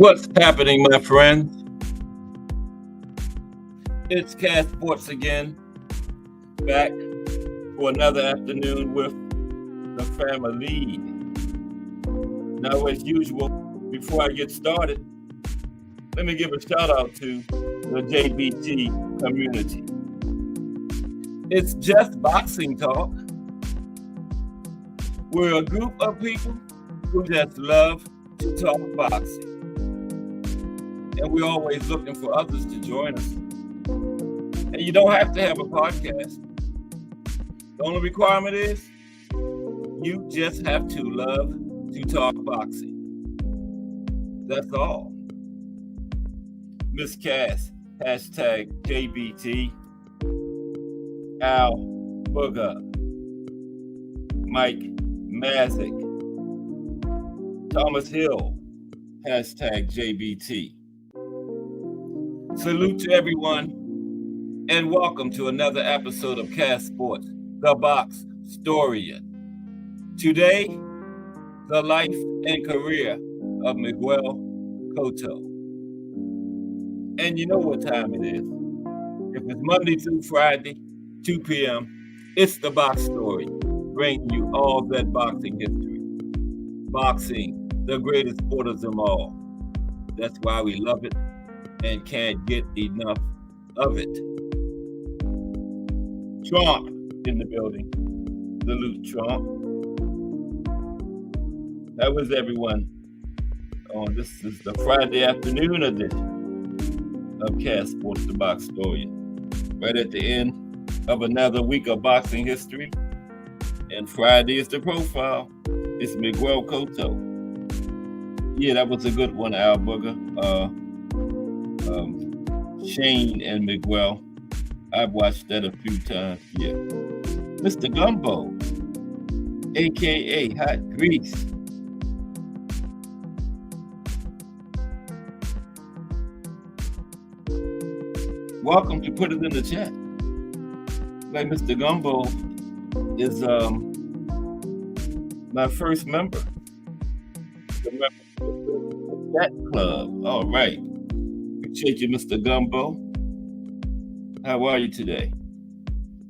What's happening, my friends? It's Cast Sports again, back for another afternoon with the family. Now, as usual, before I get started, let me give a shout out to the JBT community. It's just boxing talk. We're a group of people who just love to talk boxing. And we're always looking for others to join us. And you don't have to have a podcast. The only requirement is you just have to love to talk boxing. That's all. Miss Cass, hashtag JBT, Al Booger, Mike Mazik, Thomas Hill, hashtag JBT. Salute to everyone, and welcome to another episode of Cast Sports, the Box Storian. Today, the life and career of Miguel Cotto. And you know what time it is. If it's Monday through Friday, 2 p.m., it's the Box Story, bringing you all that boxing history. Boxing, the greatest sport of them all. That's why we love it and can't get enough of it. Trump in the building. Salute, Trump. That was everyone. This is the Friday afternoon edition of Cast Sports, the Box Story. Right at the end of another week of boxing history. And Friday is the profile. It's Miguel Cotto. Yeah, that was a good one, Al Booger. Shane and Miguel. I've watched that a few times. Yeah. Mr. Gumbo, aka Hot Grease. Welcome to Put It in the Chat. Like Mr. Gumbo is my first member. The member of the Chat Club. All right. Appreciate you, Mr. Gumbo. How are you today?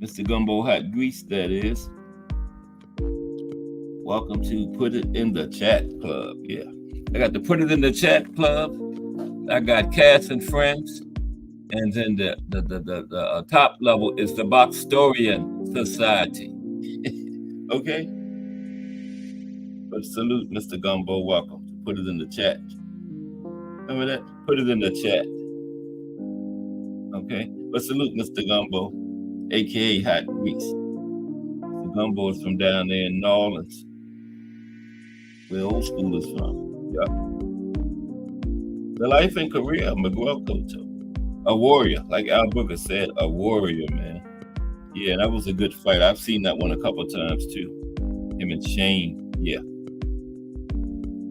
Mr. Gumbo Hot Grease, that is. Welcome to Put It in the Chat Club. Yeah. I got the Put It in the Chat Club. I got Cass and Friends. And then the top level is the Box Storian Society. Okay? But salute, Mr. Gumbo. Welcome to Put It in the Chat. Remember that? Put it in the chat. Okay? But salute, Mr. Gumbo, a.k.a. Hot Grease. Mr. Gumbo is from down there in New Orleans, where old school is from. Yep. The life and career of Miguel Cotto. A warrior, like Al Booger said, a warrior, man. Yeah, that was a good fight. I've seen that one a couple of times, too. Him and Shane. Yeah.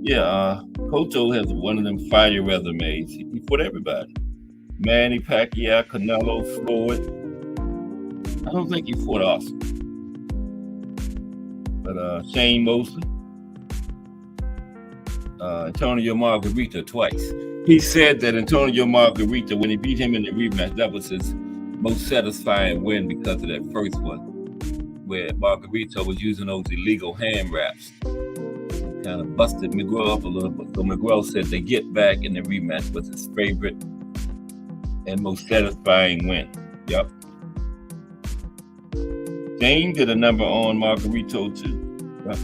Yeah, Cotto has one of them fire resumes. He fought everybody. Manny Pacquiao, Canelo, Floyd. I don't think he fought Austin. But Shane Mosley. Antonio Margarita twice. He said that Antonio Margarita, when he beat him in the rematch, that was his most satisfying win because of that first one, where Margarita was using those illegal hand wraps. Kind of busted Miguel up a little bit. So Miguel said the get back in the rematch was his favorite and most satisfying win. Yep. Shane did a number on Margarito too. Yep.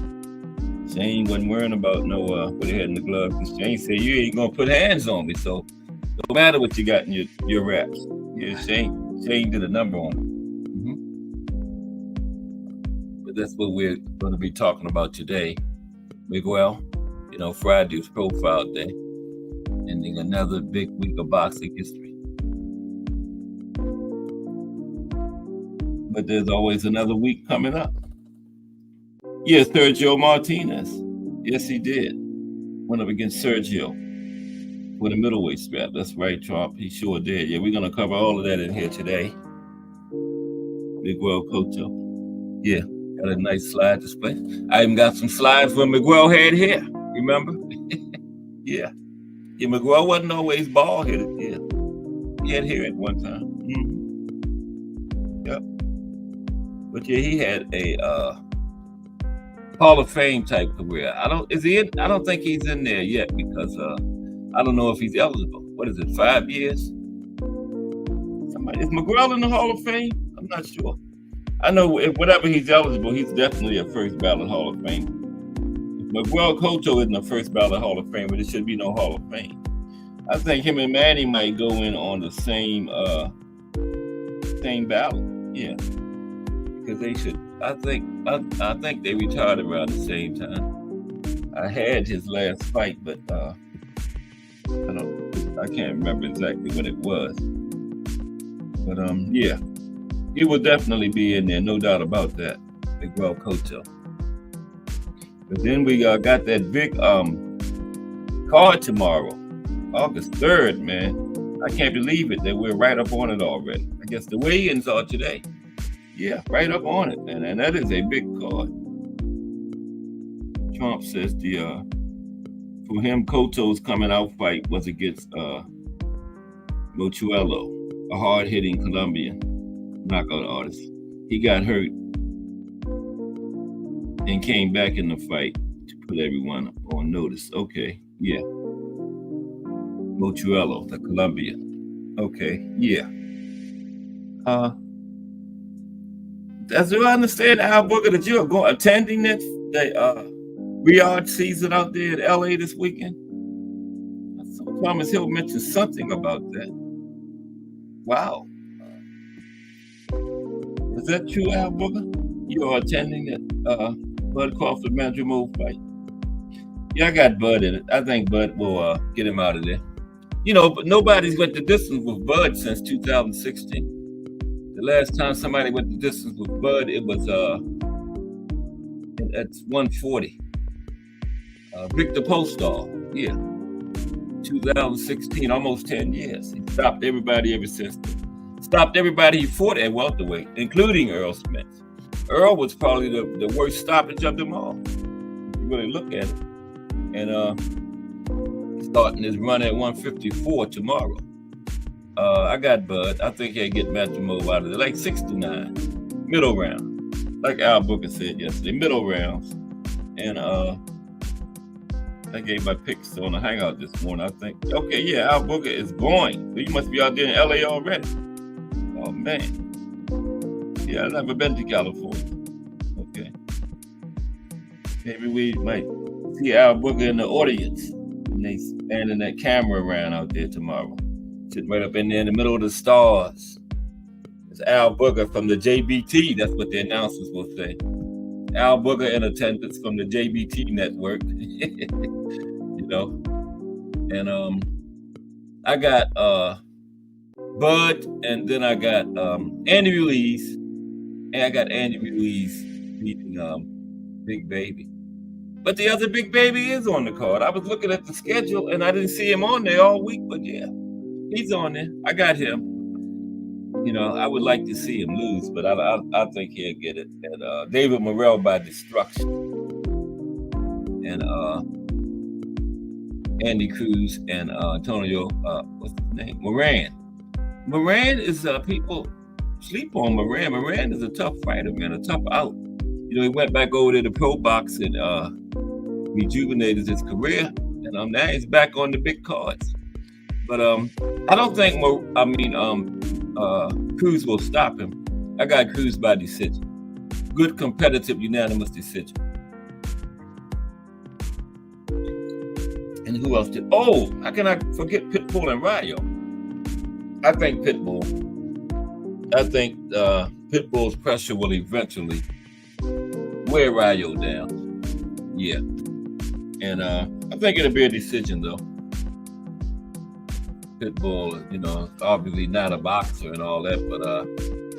Shane wasn't worrying about what he had in the glove. Shane said, "You ain't gonna put hands on me, so no matter what you got in your wraps." Yeah, Shane did a number on him. But that's what we're going to be talking about today. Miguel, Friday was Profile Day, ending another big week of boxing history. But there's always another week coming up. Yeah, Sergio Martinez. Yes, he did. Went up against Sergio for the middleweight strap. That's right, Trump. He sure did. Yeah, we're going to cover all of that in here today. Miguel Cotto. Yeah, got a nice slide display. I even got some slides from Miguel had here. Remember? Yeah. Yeah, McGraw wasn't always bald headed. Yeah, he had hair at one time. Yep. But yeah, he had a Hall of Fame type career. Is he in? I don't think he's in there yet because I don't know if he's eligible. What is it? 5 years? Is McGraw in the Hall of Fame? I'm not sure. I know if whatever he's eligible, he's definitely a first ballot Hall of Fame. Miguel Cotto isn't a first ballot Hall of Fame, but there should be no Hall of Fame. I think him and Manny might go in on the same ballot. Yeah, because they should. I think they retired around the same time. I had his last fight, but I can't remember exactly what it was. But yeah, he will definitely be in there, no doubt about that. Miguel Cotto. But then we got that big card tomorrow, August 3rd, man. I can't believe it that we're right up on it already. I guess the weigh-ins are today. Yeah, right up on it, man. And that is a big card. Trump says for him, Cotto's coming out fight was against Mochuelo, a hard-hitting Colombian knockout artist. He got hurt and came back in the fight to put everyone on notice. Okay, yeah. Mochuelo, the Colombian. Okay, yeah. As I understand, Al Booker, that you are attending the Riyadh season out there in LA this weekend. I saw Thomas Hill mention something about that. Wow. Is that true, Al Booker? You are attending that Bud Crawford Madrimov fight? Yeah, I got Bud in it. I think Bud will get him out of there. You know, but nobody's went the distance with Bud since 2016. The last time somebody went the distance with Bud, it was at 140. Victor Postol, yeah. 2016, almost 10 years. He stopped everybody ever since then. Stopped everybody he fought at welterweight, including Earl Smith. Earl was probably the worst stoppage of them all, if you really look at it. And starting his run at 154 tomorrow. I got Bud. I think he'll get Madrimov out of there, like 69. Middle round. Like Al Booker said yesterday, middle rounds. And I gave my picks on the hangout this morning, I think. Okay, yeah, Al Booker is going. So you must be out there in LA already. Oh, man. Yeah, I've never been to California. Okay. Maybe we might see Al Booker in the audience. And they standing that camera around out there tomorrow. Sitting right up in there in the middle of the stars. It's Al Booker from the JBT. That's what the announcers will say. Al Booker in attendance from the JBT network. You know. And I got Bud, and then I got Andy Ruiz. And I got Andy Ruiz beating Big Baby. But the other Big Baby is on the card. I was looking at the schedule, and I didn't see him on there all week, but yeah. He's on there. I got him. You know, I would like to see him lose, but I think he'll get it. And David Morrell by destruction. And Andy Cruz and Antonio, what's his name? Moran. Moran is people sleep on Moran. Moran is a tough fighter, man, a tough out. You know, he went back over to the pro box and rejuvenated his career, and now he's back on the big cards. But I don't think Cruz will stop him. I got Cruz by decision. Good competitive unanimous decision. And who else did? Oh, how can I forget Pitbull and Rayo? I think Pitbull's pressure will eventually wear Rayo down. Yeah. And I think it'll be a decision though. Pitbull, you know, obviously not a boxer and all that, but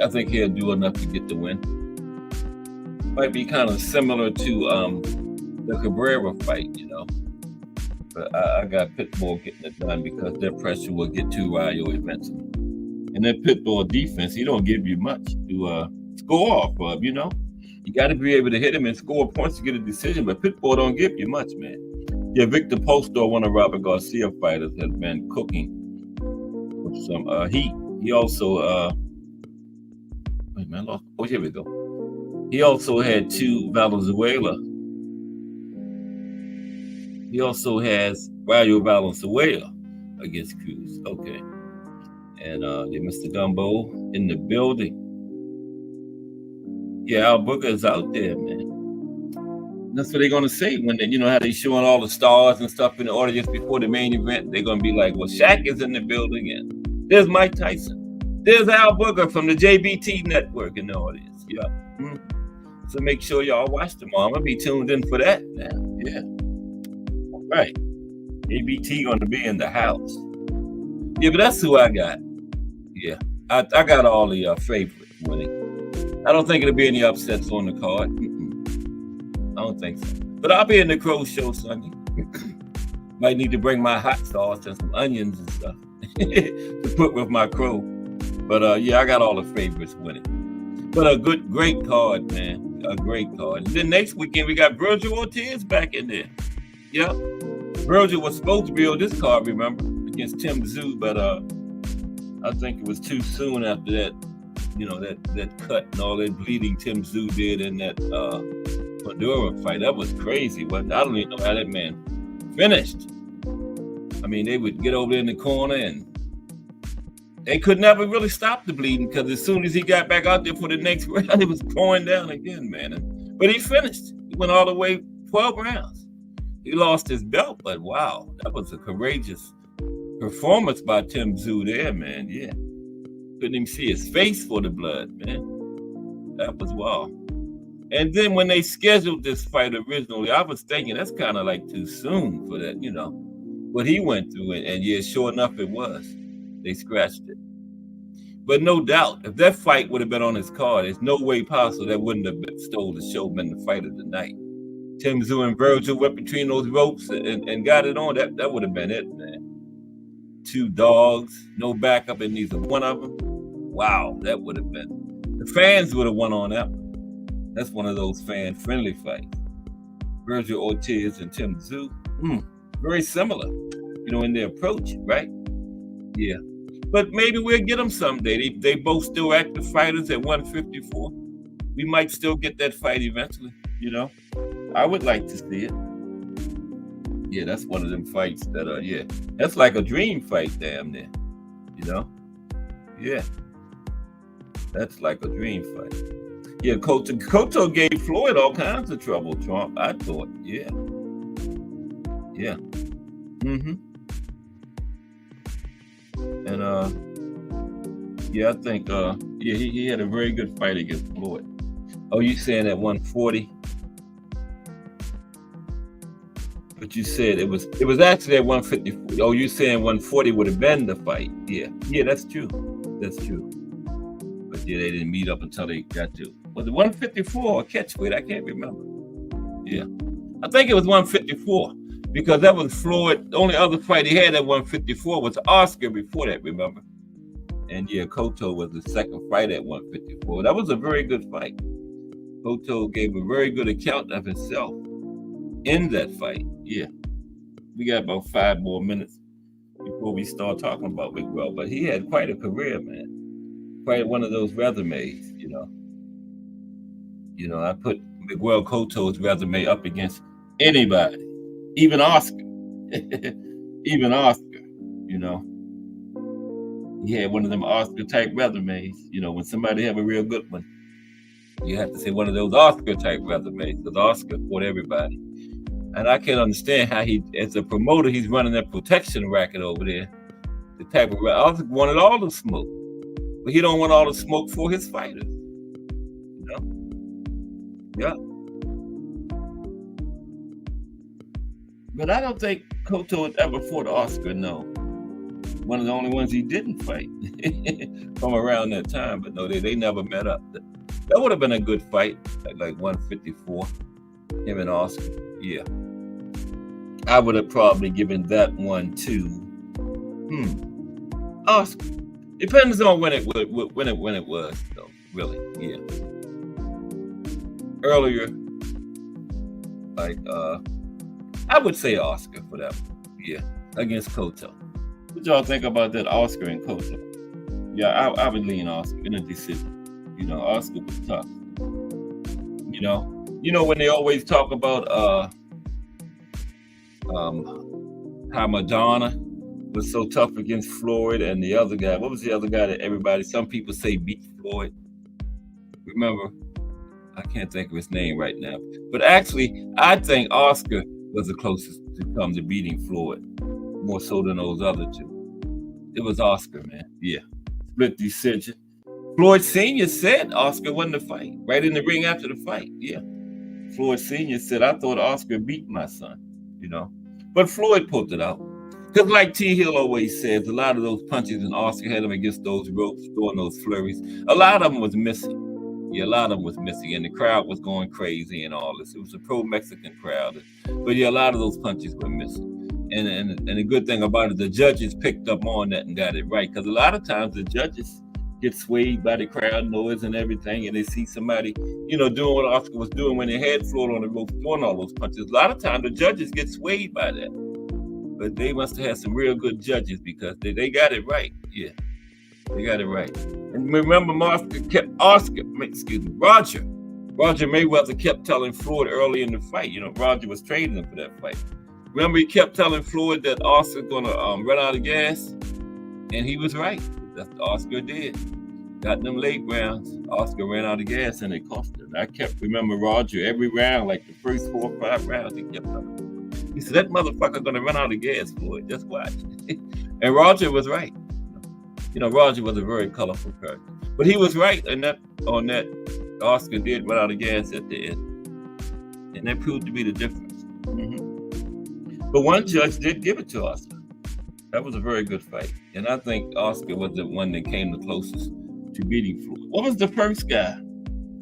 I think he'll do enough to get the win. Might be kind of similar to the Cabrera fight, you know. But I got Pitbull getting it done because their pressure will get to Rayo eventually. And that Pitbull defense, he don't give you much to score off of, you know. You got to be able to hit him and score points to get a decision, but Pitbull don't give you much, man. Yeah, Victor Postor, one of Robert Garcia fighters, has been cooking with some heat. He also wait a minute, oh, here we go. He also had two Valenzuela. He also has Rayo Valenzuela against Cruz. Okay. And Mr. Gumbo in the building. Yeah, Al Booker is out there, man. That's what they're gonna say when they, how they showing all the stars and stuff in the audience before the main event. They're gonna be like, "Well, Shaq is in the building, and there's Mike Tyson, there's Al Booker from the JBT network in the audience." Yeah. Mm-hmm. So make sure y'all watch tomorrow. I'm gonna be tuned in for that now. Yeah. All right. JBT gonna be in the house. Yeah, but that's who I got. Yeah, I got all the favorites winning. I don't think it'll be any upsets on the card. I don't think so. But I'll be in the Crow Show Sunday. Might need to bring my hot sauce and some onions and stuff to put with my crow. But yeah, I got all the favorites winning. But a great card, man. A great card. And then next weekend we got Virgil Ortiz back in there. Yeah. Virgil was supposed to be on this card, remember, against Tim Tszyu, but I think it was too soon after that, that cut and all that bleeding Tim Tszyu did in that Maduro fight. That was crazy. I don't even know how that man finished. I mean, they would get over there in the corner and they could never really stop the bleeding because as soon as he got back out there for the next round, it was pouring down again, man. But he finished. He went all the way 12 rounds. He lost his belt, but wow, that was a courageous performance by Tim Tszyu there, man. Yeah. Couldn't even see his face for the blood, man. That was wow. And then when they scheduled this fight originally, I was thinking that's kind of like too soon for that, what he went through. And yeah, sure enough, it was. They scratched it. But no doubt, if that fight would have been on his card, there's no way possible that wouldn't have stole the show, been the fight of the night. Tim Tszyu and Virgil went between those ropes and got it on. That would have been it, man. Two dogs, no backup in neither one of them. Wow, that would have been. The fans would have won on that one. That's one of those fan-friendly fights. Virgil Ortiz and Tim Tszyu, very similar, in their approach, right? Yeah. But maybe we'll get them someday. They both still active fighters at 154. We might still get that fight eventually, I would like to see it. Yeah, that's one of them fights that that's like a dream fight, damn near. Yeah. That's like a dream fight. Yeah, Cotto gave Floyd all kinds of trouble, Trump, I thought. Yeah. Yeah. Mm-hmm. And I think he had a very good fight against Floyd. Oh, you saying at 140? But you said it was actually at 154. Oh, you saying 140 would have been the fight? Yeah, that's true. That's true. But yeah, they didn't meet up until they got to. Was it 154 or catchweight? I can't remember. Yeah, I think it was 154 because that was Floyd. The only other fight he had at 154 was Oscar before that. Remember? And yeah, Cotto was the second fight at 154. That was a very good fight. Cotto gave a very good account of himself in that fight. Yeah. We got about 5 more minutes before we start talking about Miguel, but he had quite a career, man. Quite one of those resumes, I put Miguel Cotto's resume up against anybody, even Oscar. Even Oscar, He had one of them Oscar-type resumes. When somebody have a real good one, you have to say one of those Oscar-type resumes, because Oscar fought everybody. And I can't understand how he, as a promoter, he's running that protection racket over there. The type of Oscar wanted all the smoke, but he don't want all the smoke for his fighters. Yeah. But I don't think Cotto had ever fought Oscar, no. One of the only ones he didn't fight from around that time, but no, they never met up. That would have been a good fight, like 154, him and Oscar. Yeah. I would have probably given that one to Oscar. Depends on when it was, though, really. Yeah. Earlier, like I would say Oscar for that one. Yeah, against Cotto. What y'all think about that, Oscar and Cotto? Yeah, I would lean Oscar in a decision. Oscar was tough. When they always talk about how Madonna was so tough against Floyd and the other guy. What was the other guy that some people say beat Floyd? Remember? I can't think of his name right now. But actually, I think Oscar was the closest to come to beating Floyd, more so than those other two. It was Oscar, man. Yeah. Split decision. Floyd Sr. said Oscar won the fight, right in the ring after the fight. Yeah. Floyd Sr. said, I thought Oscar beat my son, But Floyd pulled it out. Because like T. Hill always says, a lot of those punches and Oscar had him against those ropes, throwing those flurries. A lot of them was missing. Yeah, a lot of them was missing, and the crowd was going crazy and all this. It was a pro-Mexican crowd. But yeah, a lot of those punches were missing. And the good thing about it, the judges picked up on that and got it right. Because a lot of times the judges get swayed by the crowd noise and everything, and they see somebody, doing what Oscar was doing when they had Floyd on the ropes, throwing all those punches. A lot of times the judges get swayed by that. But they must have had some real good judges because they got it right. Yeah, they got it right. And remember, Roger Mayweather kept telling Floyd early in the fight. Roger was training him for that fight. Remember, he kept telling Floyd that Oscar's gonna run out of gas, and he was right. That's what Oscar did. Got them late rounds. Oscar ran out of gas, and it cost him. I kept remember Roger every round, like the first 4 or 5 rounds, he kept telling him. He said, "That motherfucker gonna run out of gas, Floyd. Just watch." And Roger was right. Roger was a very colorful character, but he was right on that. Oscar did run out of gas at the end, and that proved to be the difference. But one judge did give it to Oscar. That was a very good fight, and I think Oscar was the one that came the closest to beating Floyd. What was the first guy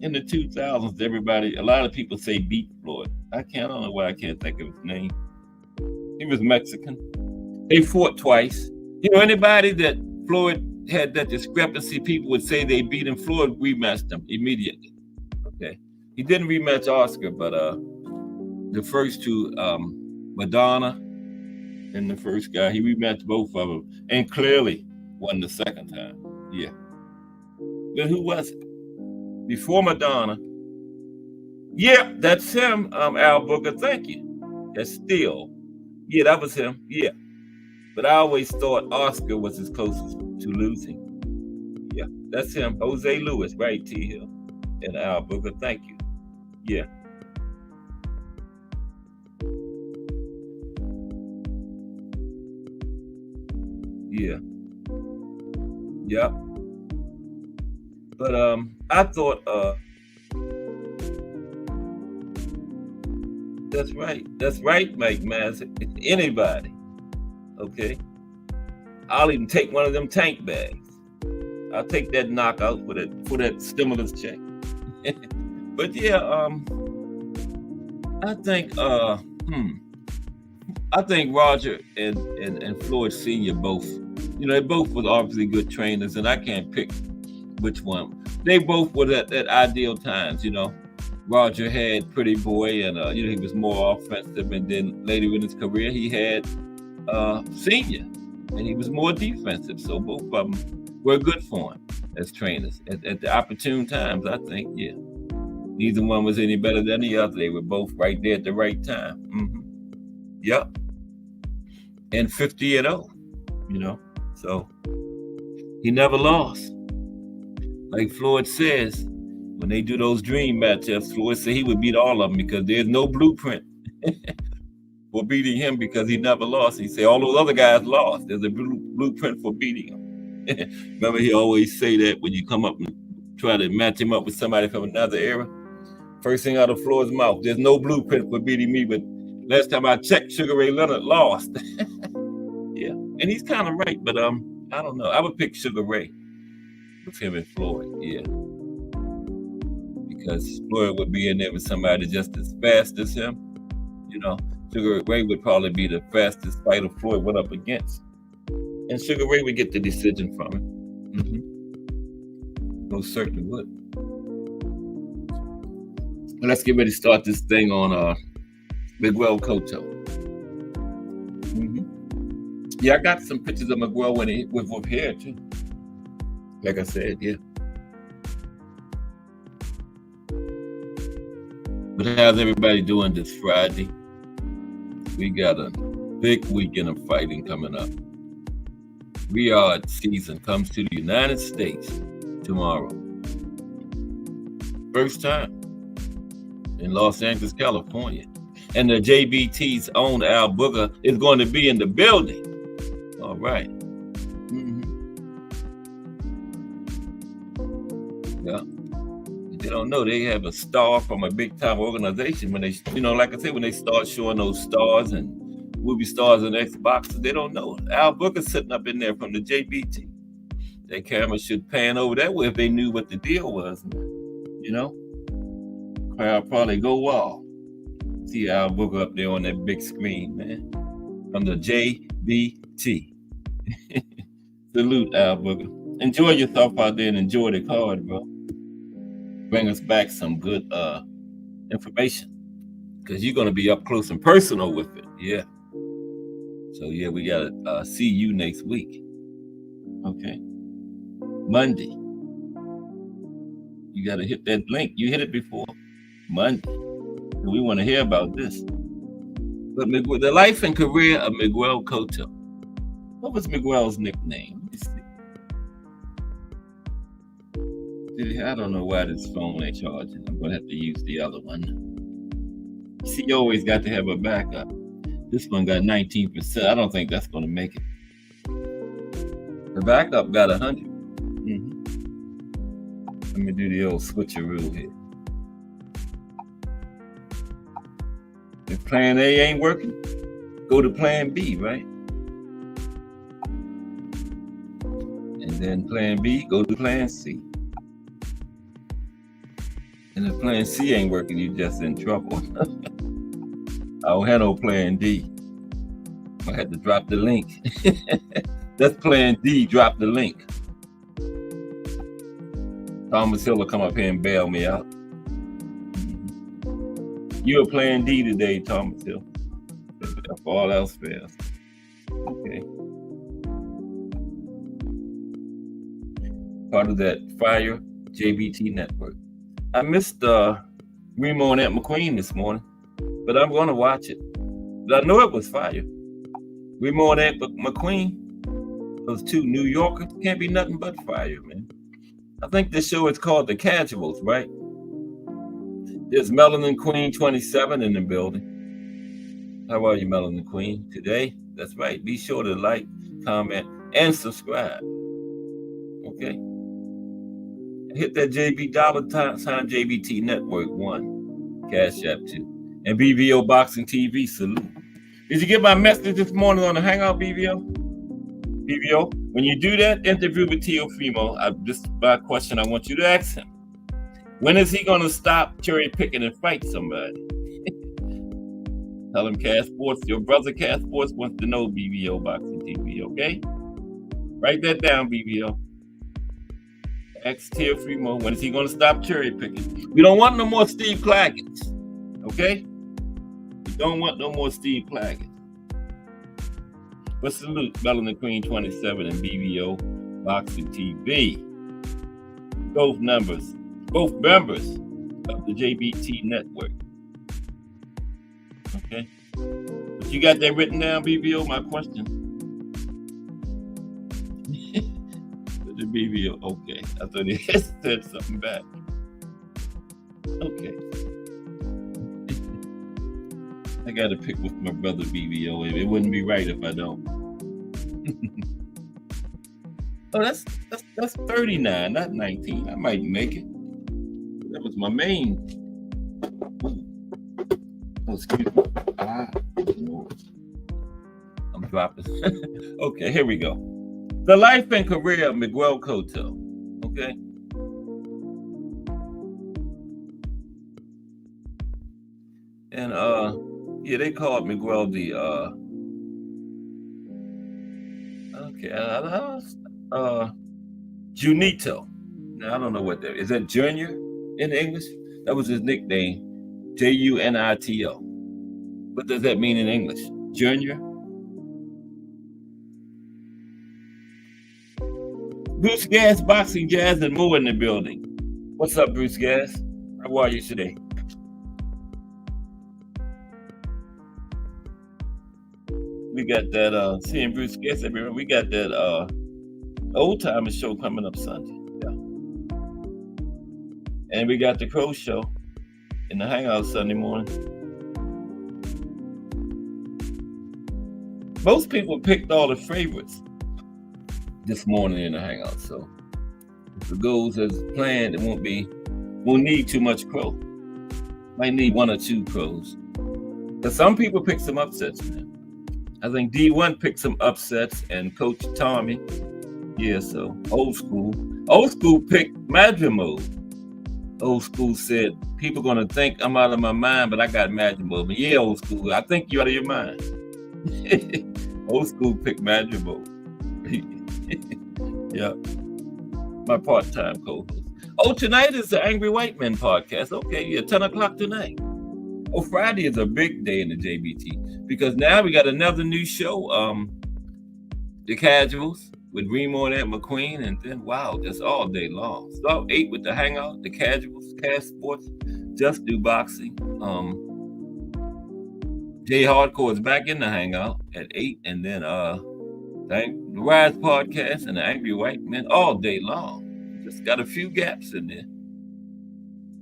in the 2000s? A lot of people say beat Floyd. I don't know why I can't think of his name. He was Mexican. They fought twice. Anybody that Floyd had that discrepancy, people would say they beat him. Floyd rematched him immediately. Okay. He didn't rematch Oscar, but the first two, Madonna and the first guy, he rematched both of them and clearly won the second time. Yeah. But who was it? Before Madonna. Yeah, that's him, Al Booker. Thank you. That's still. Yeah, that was him. Yeah. But I always thought Oscar was his closest to losing. Yeah, that's him. Jose Lewis, right, T. Hill. And Al Booker. Thank you. Yeah. Yeah. Yep. But I thought that's right. That's right, Mike Maz. It's anybody. Okay. I'll even take one of them tank bags. I'll take that knockout for that stimulus check. But yeah, I think Roger and Floyd Sr. both, they both was obviously good trainers, and I can't pick which one. They both were at ideal times, Roger had Pretty Boy, and he was more offensive, and then later in his career he had Senior, and he was more defensive. So both of them were good for him as trainers at the opportune times. I think, yeah. Neither one was any better than the other. They were both right there at the right time. Yep. And 50-0, So he never lost. Like Floyd says, when they do those dream matchups, Floyd said he would beat all of them because there's no blueprint for beating him because he never lost. He said all those other guys lost. There's a blueprint for beating him. Remember, he always say that when you come up and try to match him up with somebody from another era. First thing out of Floyd's mouth, there's no blueprint for beating me, but last time I checked, Sugar Ray Leonard lost. Yeah, and he's kind of right, but I don't know. I would pick Sugar Ray with him and Floyd, yeah. Because Floyd would be in there with somebody just as fast as him. Sugar Ray would probably be the fastest fighter Floyd went up against. And Sugar Ray would get the decision from him. Most certainly would. Let's get ready to start this thing on Miguel Cotto. Yeah, I got some pictures of Miguel when he with hair too. Like I said, yeah. But how's everybody doing this Friday? We got a big weekend of fighting coming up. Riyadh season comes to the United States tomorrow. First time in Los Angeles, California. And the JBT's own Al Booger is going to be in the building. All right. Yeah. They don't know they have a star from a big time organization when they, like I said, when they start showing those stars and movie stars and Xboxes, they don't know. Al Booker's sitting up in there from the JBT. Their camera should pan over that way if they knew what the deal was. Crowd probably go wild. See Al Booker up there on that big screen, man. From the JBT. Salute, Al Booker. Enjoy yourself out there and enjoy the card, bro. Bring us back some good information, because you're going to be up close and personal with it. Yeah. So, yeah, we got to see you next week. Okay. Monday. You got to hit that link. You hit it before. Monday. We want to hear about this. But the life and career of Miguel Cotto. What was Miguel's nickname? Let me see. I don't know why this phone ain't charging. I'm going to have to use the other one. See, you always got to have a backup. This one got 19%. I don't think that's going to make it. The backup got 100. Let me do the old switcheroo here. If plan A ain't working, go to plan B, right? And then plan B, go to plan C. And if plan C ain't working, you just in trouble. I don't have no plan D. I had to drop the link. That's plan D, drop the link. Thomas Hill will come up here and bail me out. You're plan D today, Thomas Hill. If all else fails. Okay. Part of that Fire JBT network. I missed Remo and Aunt McQueen this morning, but I'm going to watch it. But I know it was fire. Remo and Aunt McQueen, those two New Yorkers, can't be nothing but fire, man. I think this show is called The Casuals, right? There's Melanin Queen 27 in the building. How are you, Melanin Queen? Today? That's right. Be sure to like, comment, and subscribe. Okay? Hit that JB $sign JBT Network 1, Cash App 2, and BVO Boxing TV. Salute. Did you get my message this morning on the Hangout, BVO? BVO, when you do that interview with Teofimo, this is my question I want you to ask him. When is he going to stop cherry picking and fight somebody? Tell him Cash Sports, your brother Cash Sports wants to know, BVO Boxing TV, okay? Write that down, BVO. Ask Teofimo, when is he going to stop cherry picking? We don't want no more Steve Claggett, okay? We don't want no more Steve Claggett. But salute Melanin Queen 27 and BVO Boxing TV. Both members of the JBT network. Okay. But you got that written down, BVO, my question? The BVO, okay. I thought he said something back. Okay. I got to pick with my brother BVO. It wouldn't be right if I don't. Oh, that's 39, not 19. I might make it. That was my main. Oh, excuse me. I'm dropping. Okay, here we go. The life and career of Miguel Cotto. Okay. And yeah, they called Miguel the Junito. Now I don't know what that is. That Junior in English? That was his nickname, Junito. What does that mean in English? Junior? Bruce Gas, Boxing, Jazz, and more in the building. What's up, Bruce Gas? How are you today? We got that seeing Bruce Gas everywhere. We got that old timer show coming up Sunday. Yeah. And we got the Crow Show in the Hangout Sunday morning. Most people picked all the favorites this morning in the Hangout. So if it goes as planned, it won't need too much Crow. Might need one or two Crows. But some people picked some upsets, man. I think D1 picked some upsets and Coach Tommy. Yeah, so old school. Old school picked Magic Mode. Old school said, people gonna think I'm out of my mind, but I got Magic Mode. But yeah, old school, I think you out of your mind. Old school picked Magic Mode. Yeah. My part-time co-host. Oh, tonight is the Angry White Men podcast. Okay, yeah, 10 o'clock tonight. Oh, Friday is a big day in the JBT because now we got another new show, The Casuals with Remo and Aunt McQueen, and then wow, just all day long. Start 8 with the Hangout, The Casuals, Cast Sports, Just Do Boxing. Jay Hardcore is back in the Hangout at 8, and then the Rise podcast and the Angry White Men all day long. Just got a few gaps in there.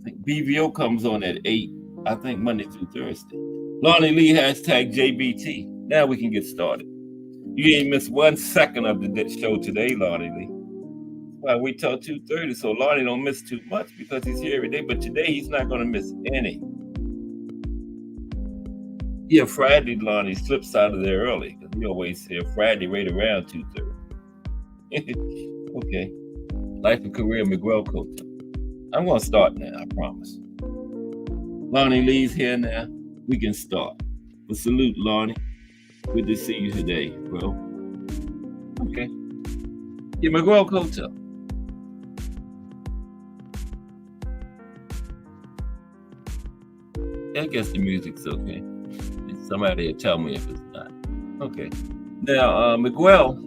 I think BVO comes on at 8. I think Monday through Thursday. Lonnie Lee, hashtag JBT. Now we can get started. You ain't missed 1 second of the show today, Lonnie Lee. Well, we till 2:30, so Lonnie don't miss too much because he's here every day. But today he's not going to miss any. Yeah, Friday, Lonnie slips out of there early because we always hear Friday right around 2:30. Okay. Life and career, Miguel Cotto. I'm going to start now, I promise. Lonnie Lee's here now. We can start. But salute, Lonnie. Good to see you today, bro. Okay. Yeah, Miguel Cotto. I guess the music's okay. Somebody will tell me if it's not. Okay. Now, Miguel,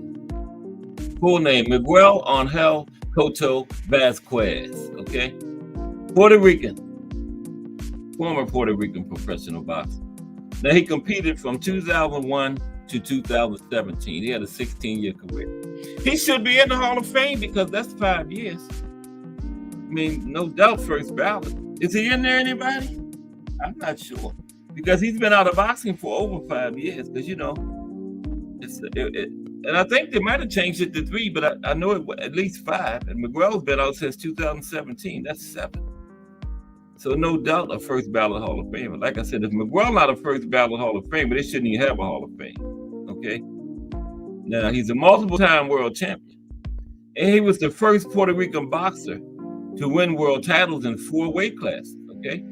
full name, Miguel Angel Cotto Vasquez. Okay. Puerto Rican. Former Puerto Rican professional boxer. Now, he competed from 2001 to 2017. He had a 16-year career. He should be in the Hall of Fame because that's 5 years. I mean, no doubt first ballot. Is he in there, anybody? I'm not sure. Because he's been out of boxing for over 5 years. Because, you know, and I think they might have changed it to 3, but I know it at least 5. And Miguel's been out since 2017. That's 7. So no doubt a first ballot Hall of Famer. Like I said, if Miguel not a first ballot Hall of Famer, they shouldn't even have a Hall of Fame. Okay. Now he's a multiple-time world champion, and he was the first Puerto Rican boxer to win world titles in 4 weight classes. Okay,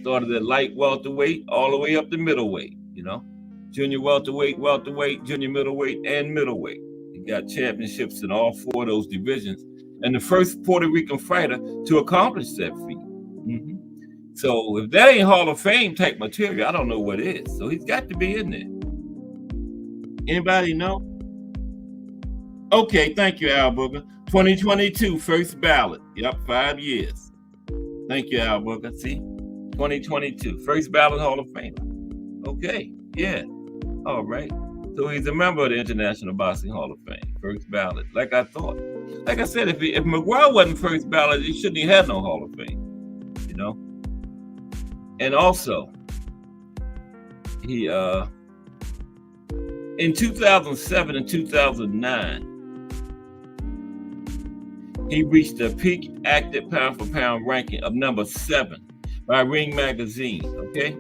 started at light welterweight all the way up to middleweight. You know, junior welterweight, junior middleweight, and middleweight. He got championships in all 4 of those divisions, and the first Puerto Rican fighter to accomplish that feat. Mm-hmm. So if that ain't Hall of Fame type material, I don't know what is. So he's got to be in there. Anybody know? Okay, thank you, Al Booker. 2022 first ballot. Yep, 5 years. Thank you, Al Booker. See, 2022 first ballot Hall of Famer. Okay, yeah, all right. So he's a member of the International Boxing Hall of Fame, first ballot. Like I thought. Like I said, if Miguel wasn't first ballot, he shouldn't have had no Hall of Fame. You know. And also, he in 2007 and 2009, he reached a peak active pound for pound ranking of number 7 by Ring Magazine. Okay,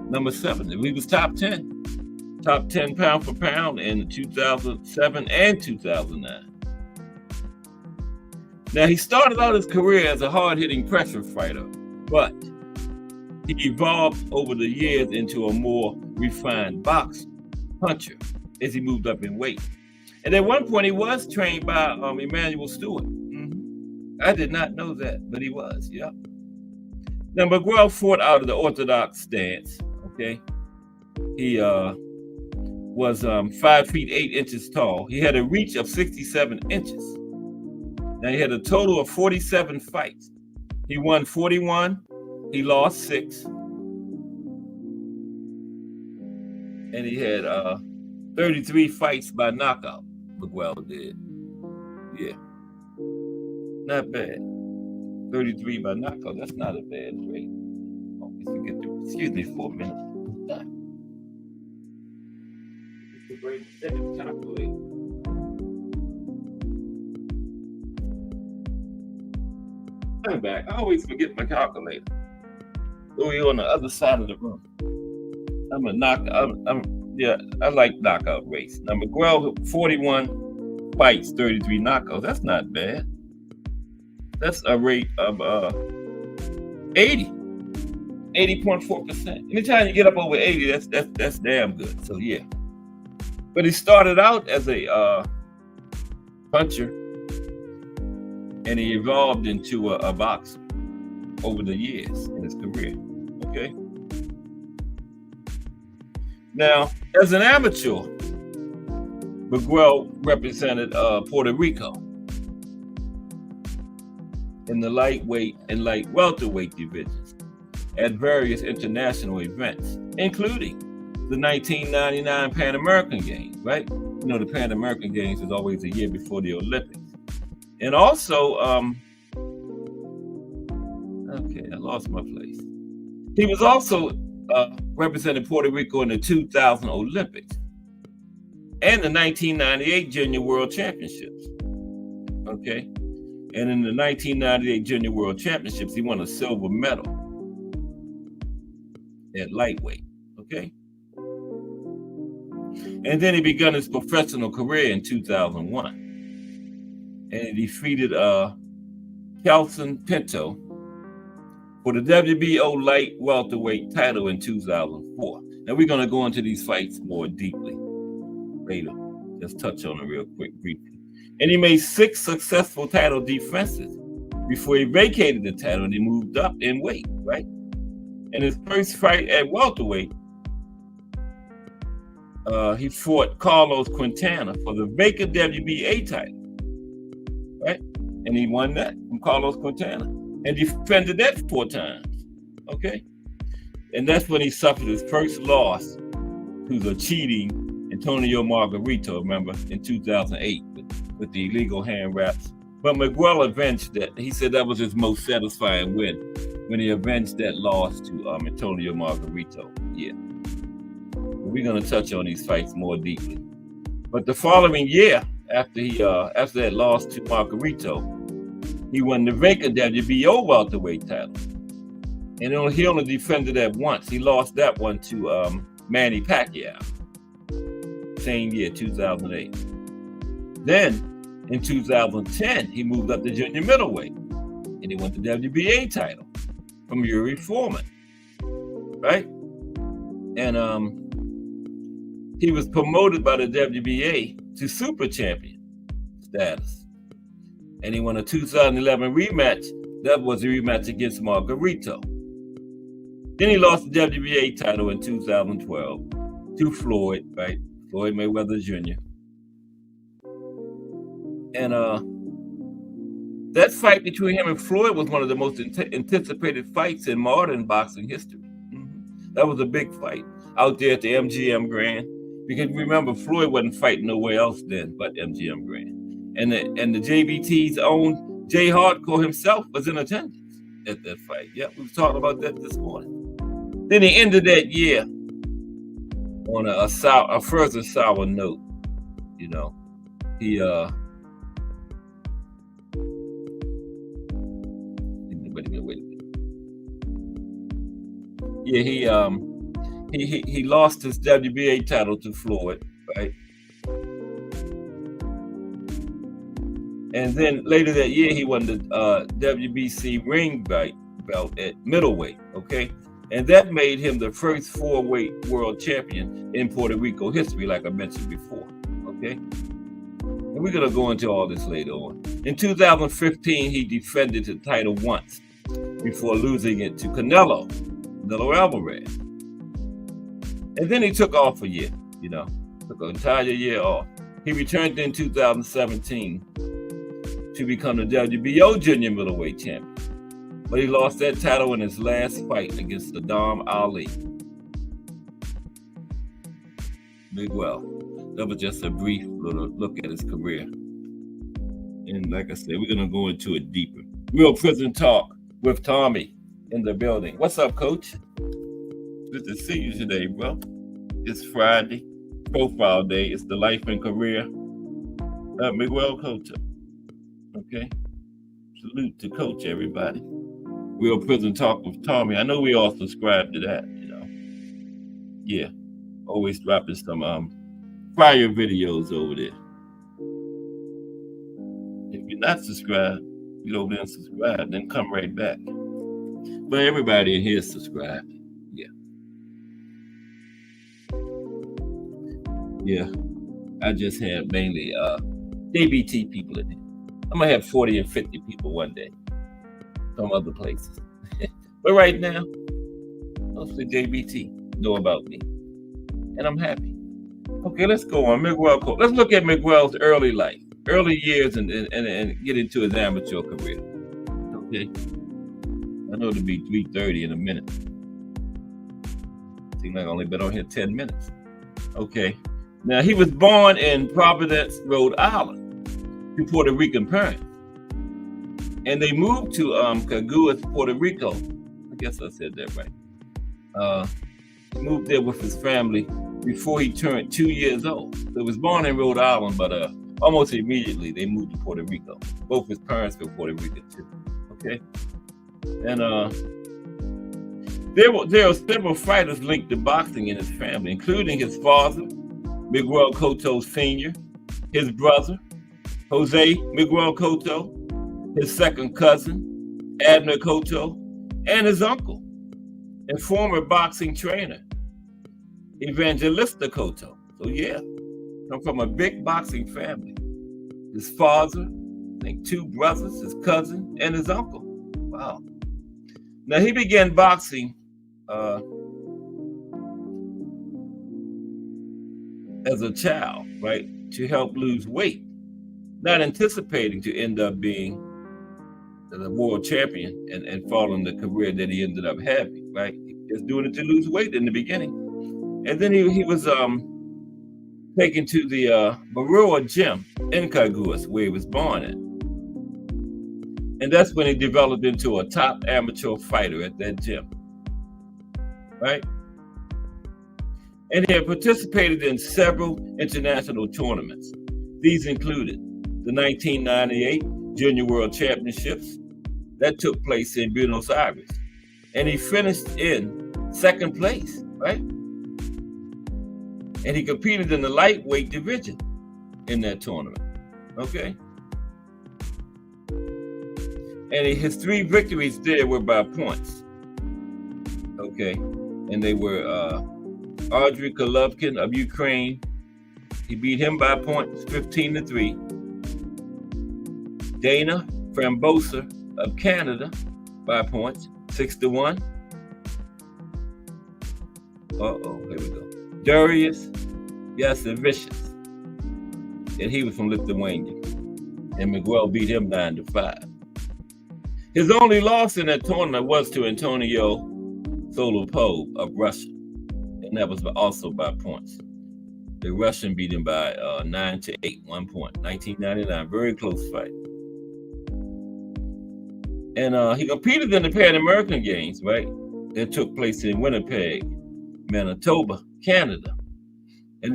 number 7. He was top 10 pound for pound in 2007 and 2009. Now he started out his career as a hard-hitting pressure fighter, but he evolved over the years into a more refined boxer, puncher, as he moved up in weight. And at one point, he was trained by Emmanuel Stewart. Mm-hmm. I did not know that, but he was, yeah. Now, Miguel fought out of the orthodox stance, okay? He was 5 feet 8 inches tall. He had a reach of 67 inches. Now he had a total of 47 fights. He won 41, he lost 6, and he had 33 fights by knockout. Miguel did. Yeah. Not bad. 33 by knockout. That's not a bad rate. Excuse me for a minute. I'm back. I always forget my calculator. We're on the other side of the room. I like knockout rates. Now Miguel, 41 fights, 33 knockouts. That's not bad. That's a rate of 80.4%. Anytime you get up over 80, that's damn good. So yeah. But he started out as a puncher, and he evolved into a boxer over the years in his career. Okay. Now, as an amateur, Miguel represented Puerto Rico in the lightweight and light welterweight divisions at various international events, including the 1999 Pan American Games, right? You know, the Pan American Games is always a year before the Olympics. And also, okay, I lost my place. He was also representing Puerto Rico in the 2000 Olympics and the 1998 Junior World Championships. Okay. And in the 1998 Junior World Championships, he won a silver medal at lightweight. Okay. And then he began his professional career in 2001. And he defeated Kelson Pinto for the WBO light welterweight title in 2004. Now we're going to go into these fights more deeply later. Just touch on it real quick, briefly. And he made 6 successful title defenses before he vacated the title and he moved up in weight, right? In his first fight at welterweight, he fought Carlos Quintana for the vacant WBA title, right? And he won that from Carlos Quintana and defended that 4 times, okay? And that's when he suffered his first loss to the cheating Antonio Margarito, remember, in 2008 with the illegal hand wraps. But Miguel avenged that. He said that was his most satisfying win, when he avenged that loss to Antonio Margarito. Yeah. We're going to touch on these fights more deeply. But the following year, after that loss to Margarito, he won the vacant WBO welterweight title. And he only defended that once. He lost that one to Manny Pacquiao. Same year, 2008. Then, in 2010, he moved up to junior middleweight. And he won the WBA title from Yuri Foreman. Right? And he was promoted by the WBA to super champion status. And he won a 2011 rematch. That was a rematch against Margarito. Then he lost the WBA title in 2012 to Floyd, right? Floyd Mayweather Jr. And that fight between him and Floyd was one of the most anticipated fights in modern boxing history. That was a big fight out there at the MGM Grand. Because remember, Floyd wasn't fighting nowhere else then but MGM Grand. And the JBT's own Jay Hardcore himself was in attendance at that fight. Yeah, we were talking about that this morning. Then he ended that year on a further sour note. You know, he wait a minute. Yeah, he lost his WBA title to Floyd, right? And then later that year, he won the WBC ring belt at middleweight, okay? And that made him the first 4-weight world champion in Puerto Rico history, like I mentioned before, okay? And we're going to go into all this later on. In 2015, he defended the title once before losing it to Canelo Alvarez. And then he took off a year, took an entire year off. He returned in 2017 to become the WBO junior middleweight champion. But he lost that title in his last fight against Saddam Ali. Miguel. That was just a brief little look at his career. And like I said, we're going to go into it deeper. Real Prison Talk with Tommy in the building. What's up, Coach? Good to see you today, bro. It's Friday, profile day. It's the life and career of Miguel Cotto. Okay? Salute to Coach, everybody. Real Prison Talk with Tommy. I know we all subscribe to that, you know. Yeah. Always dropping some fire videos over there. If you're not subscribed, you go there and subscribe, then come right back. But everybody in here is subscribed. Yeah. I just have mainly JBT people in here. I'm gonna have 40 and 50 people one day. Some other places. But right now, mostly JBT know about me. And I'm happy. Okay, let's go on. Miguel Cotto. Let's look at Miguel's early life, early years, and get into his amateur career. Okay. I know it'll be 3:30 in a minute. Seems like I only been on here 10 minutes. Okay. Now, he was born in Providence, Rhode Island, to Puerto Rican parents. And they moved to Caguas, Puerto Rico. I guess I said that right. He moved there with his family before he turned 2 years old. So he was born in Rhode Island, but almost immediately they moved to Puerto Rico. Both his parents were Puerto Rican too. Okay. And there are several fighters linked to boxing in his family, including his father, Miguel Cotto Sr., his brother, Jose Miguel Cotto, his second cousin, Abner Cotto, and his uncle and former boxing trainer, Evangelista Cotto. So yeah, come from a big boxing family. His father, I think 2 brothers, his cousin, and his uncle. Wow. Now he began boxing as a child, right, to help lose weight, not anticipating to end up being the world champion and following the career that he ended up having, right? He was doing it to lose weight in the beginning. And then he was taken to the Marua gym in Caguas, where he was born at. And that's when he developed into a top amateur fighter at that gym, right? And he had participated in several international tournaments. These included the 1998 Junior World Championships that took place in Buenos Aires. And he finished in 2nd place, right? And he competed in the lightweight division in that tournament, okay? And his 3 victories there were by points, okay? And they were Andrei Golovkin of Ukraine. He beat him by points, 15-3. Dana Frambosa of Canada by points, 6-1. Here we go. Darius Yasevicius, and he was from Lithuania. And Miguel beat him 9-5. His only loss in that tournament was to Antonio Solopov of Russia, and that was also by points. The Russian beat him by 9-8, 1 point. 1999, very close fight. And he competed in the Pan American Games, right? That took place in Winnipeg, Manitoba, Canada. And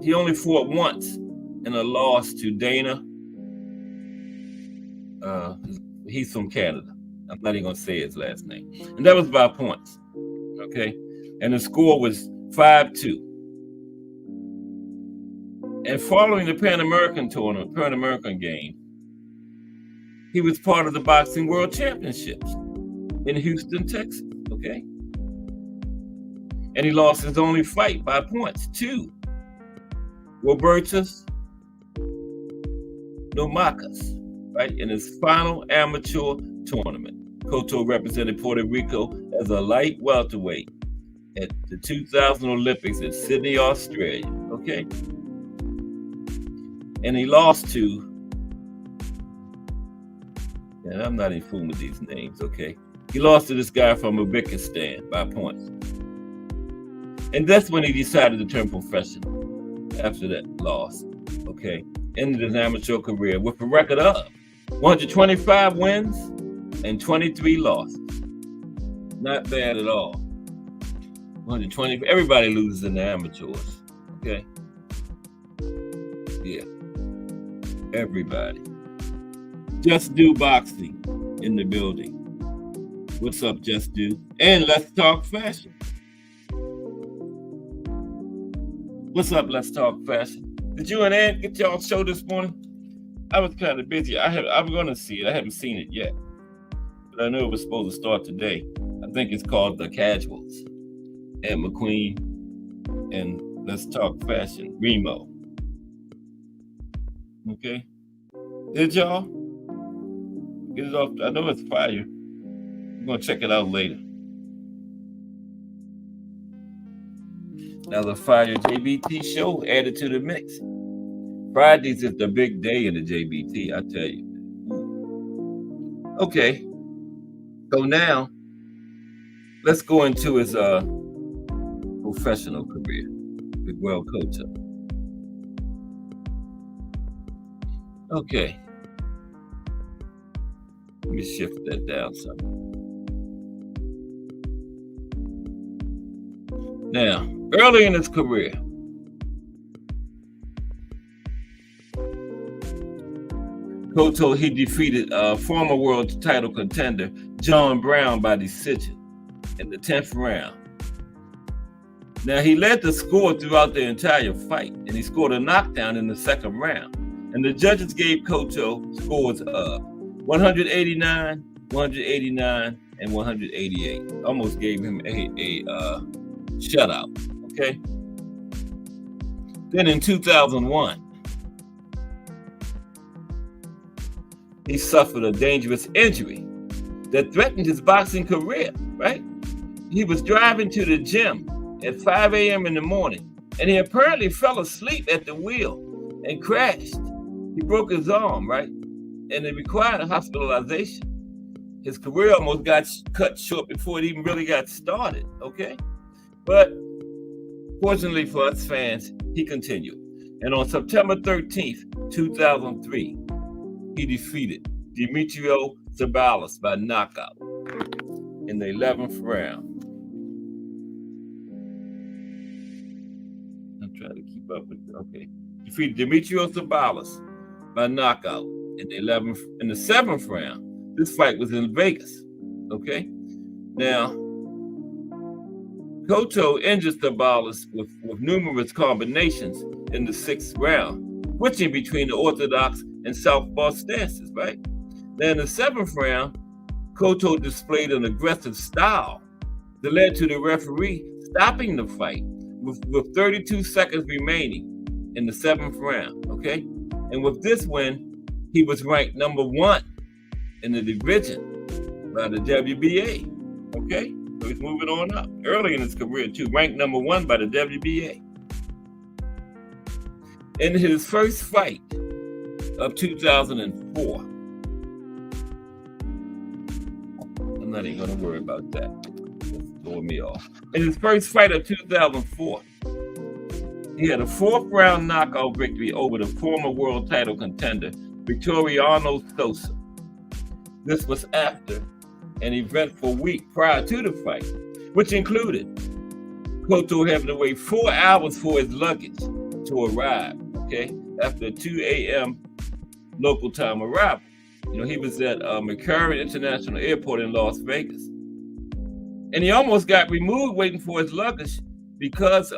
he only fought once in a loss to Dana. He's from Canada. I'm not even gonna say his last name. And that was by points. Okay. And the score was 5-2. And following the Pan American tournament, Pan American game, he was part of the Boxing World Championships in Houston, Texas. Okay. And he lost his only fight by points to Robertus Nomacas, right? In his final amateur tournament. Cotto represented Puerto Rico as a light welterweight at the 2000 Olympics in Sydney, Australia. Okay. And he lost to And I'm not even fooling with these names, okay? He lost to this guy from Uzbekistan by points. And that's when he decided to turn professional after that loss, okay? Ended his amateur career with a record of 125 wins and 23 losses. Not bad at all. 120. Everybody loses in the amateurs, okay? Yeah. Everybody. Just Do Boxing in the building. What's up, Just Do? And Let's Talk Fashion. What's up, Let's Talk Fashion? Did you and Ed get y'all show this morning? I was kind of busy. I'm going to see it. I haven't seen it yet. But I know it was supposed to start today. I think it's called The Casuals. Ed McQueen and Let's Talk Fashion. Remo. Okay? Did y'all? Get it off. I know it's fire. I'm going to check it out later. Now the Fire JBT show added to the mix. Fridays is the big day in the JBT, I tell you. Okay. So now, let's go into his professional career, Miguel Cotto. Okay. Let me shift that down some. Now, early in his career, Cotto, he defeated former world title contender John Brown by decision in the 10th round. Now, he led the score throughout the entire fight, and he scored a knockdown in the 2nd round. And the judges gave Cotto scores of 189, 189, and 188. Almost gave him a shutout, okay? Then in 2001, he suffered a dangerous injury that threatened his boxing career, right? He was driving to the gym at 5 a.m. in the morning, and he apparently fell asleep at the wheel and crashed. He broke his arm, right? And it required hospitalization. His career almost got cut short before it even really got started, okay? But fortunately for us fans, he continued. And on September 13th, 2003, he defeated Demetrio Zabalas by knockout in the 11th round. I'm trying to keep up with it. Okay. Defeated Demetrio Zabalas by knockout in the 7th round. This fight was in Vegas. Okay. Now, Cotto injured Zabalas with numerous combinations in the 6th round, switching between the orthodox and southpaw stances, right? Then in the 7th round, Cotto displayed an aggressive style that led to the referee stopping the fight with 32 seconds remaining in the 7th round, okay? And with this win, he was ranked number 1 in the division by the WBA, okay? So he's moving on up. Early in his career, too, ranked number 1 by the WBA. In his first fight of 2004, I'm not even going to worry about that. That's throwing me off. In his first fight of 2004, he had a 4th round knockout victory over the former world title contender, Victoriano Sosa. This was after an eventful week prior to the fight, which included Cotto having to wait 4 hours for his luggage to arrive, okay, after a 2 a.m. local time arrival. You know, he was at McCarran International Airport in Las Vegas. And he almost got removed waiting for his luggage because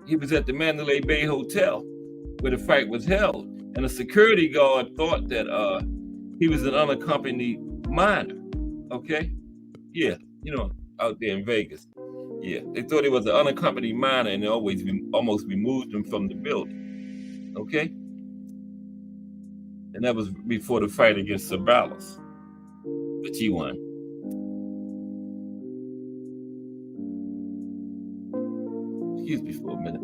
he was at the Mandalay Bay Hotel where the fight was held. And a security guard thought that he was an unaccompanied minor, okay? Yeah, you know, out there in Vegas. Yeah, they thought he was an unaccompanied minor and they almost removed him from the building, okay? And that was before the fight against Zabalas, which he won. Excuse me for a minute.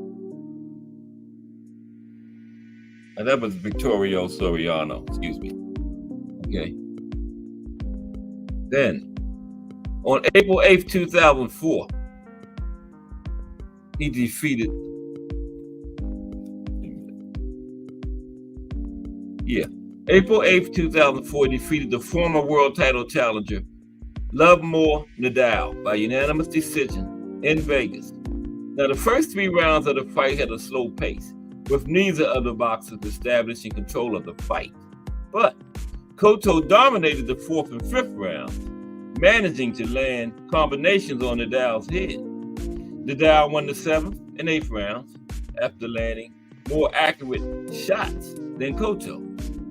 And that was Victorio Soriano, excuse me. Okay. Then, on April 8th, 2004, he defeated, April 8th, 2004, defeated the former world title challenger, Lovemore Nadal, by unanimous decision in Vegas. Now, the first 3 rounds of the fight had a slow pace, with neither of the boxers establishing control of the fight. But Cotto dominated the 4th and 5th rounds, managing to land combinations on Nadal's head. Nadal won the 7th and 8th rounds after landing more accurate shots than Cotto.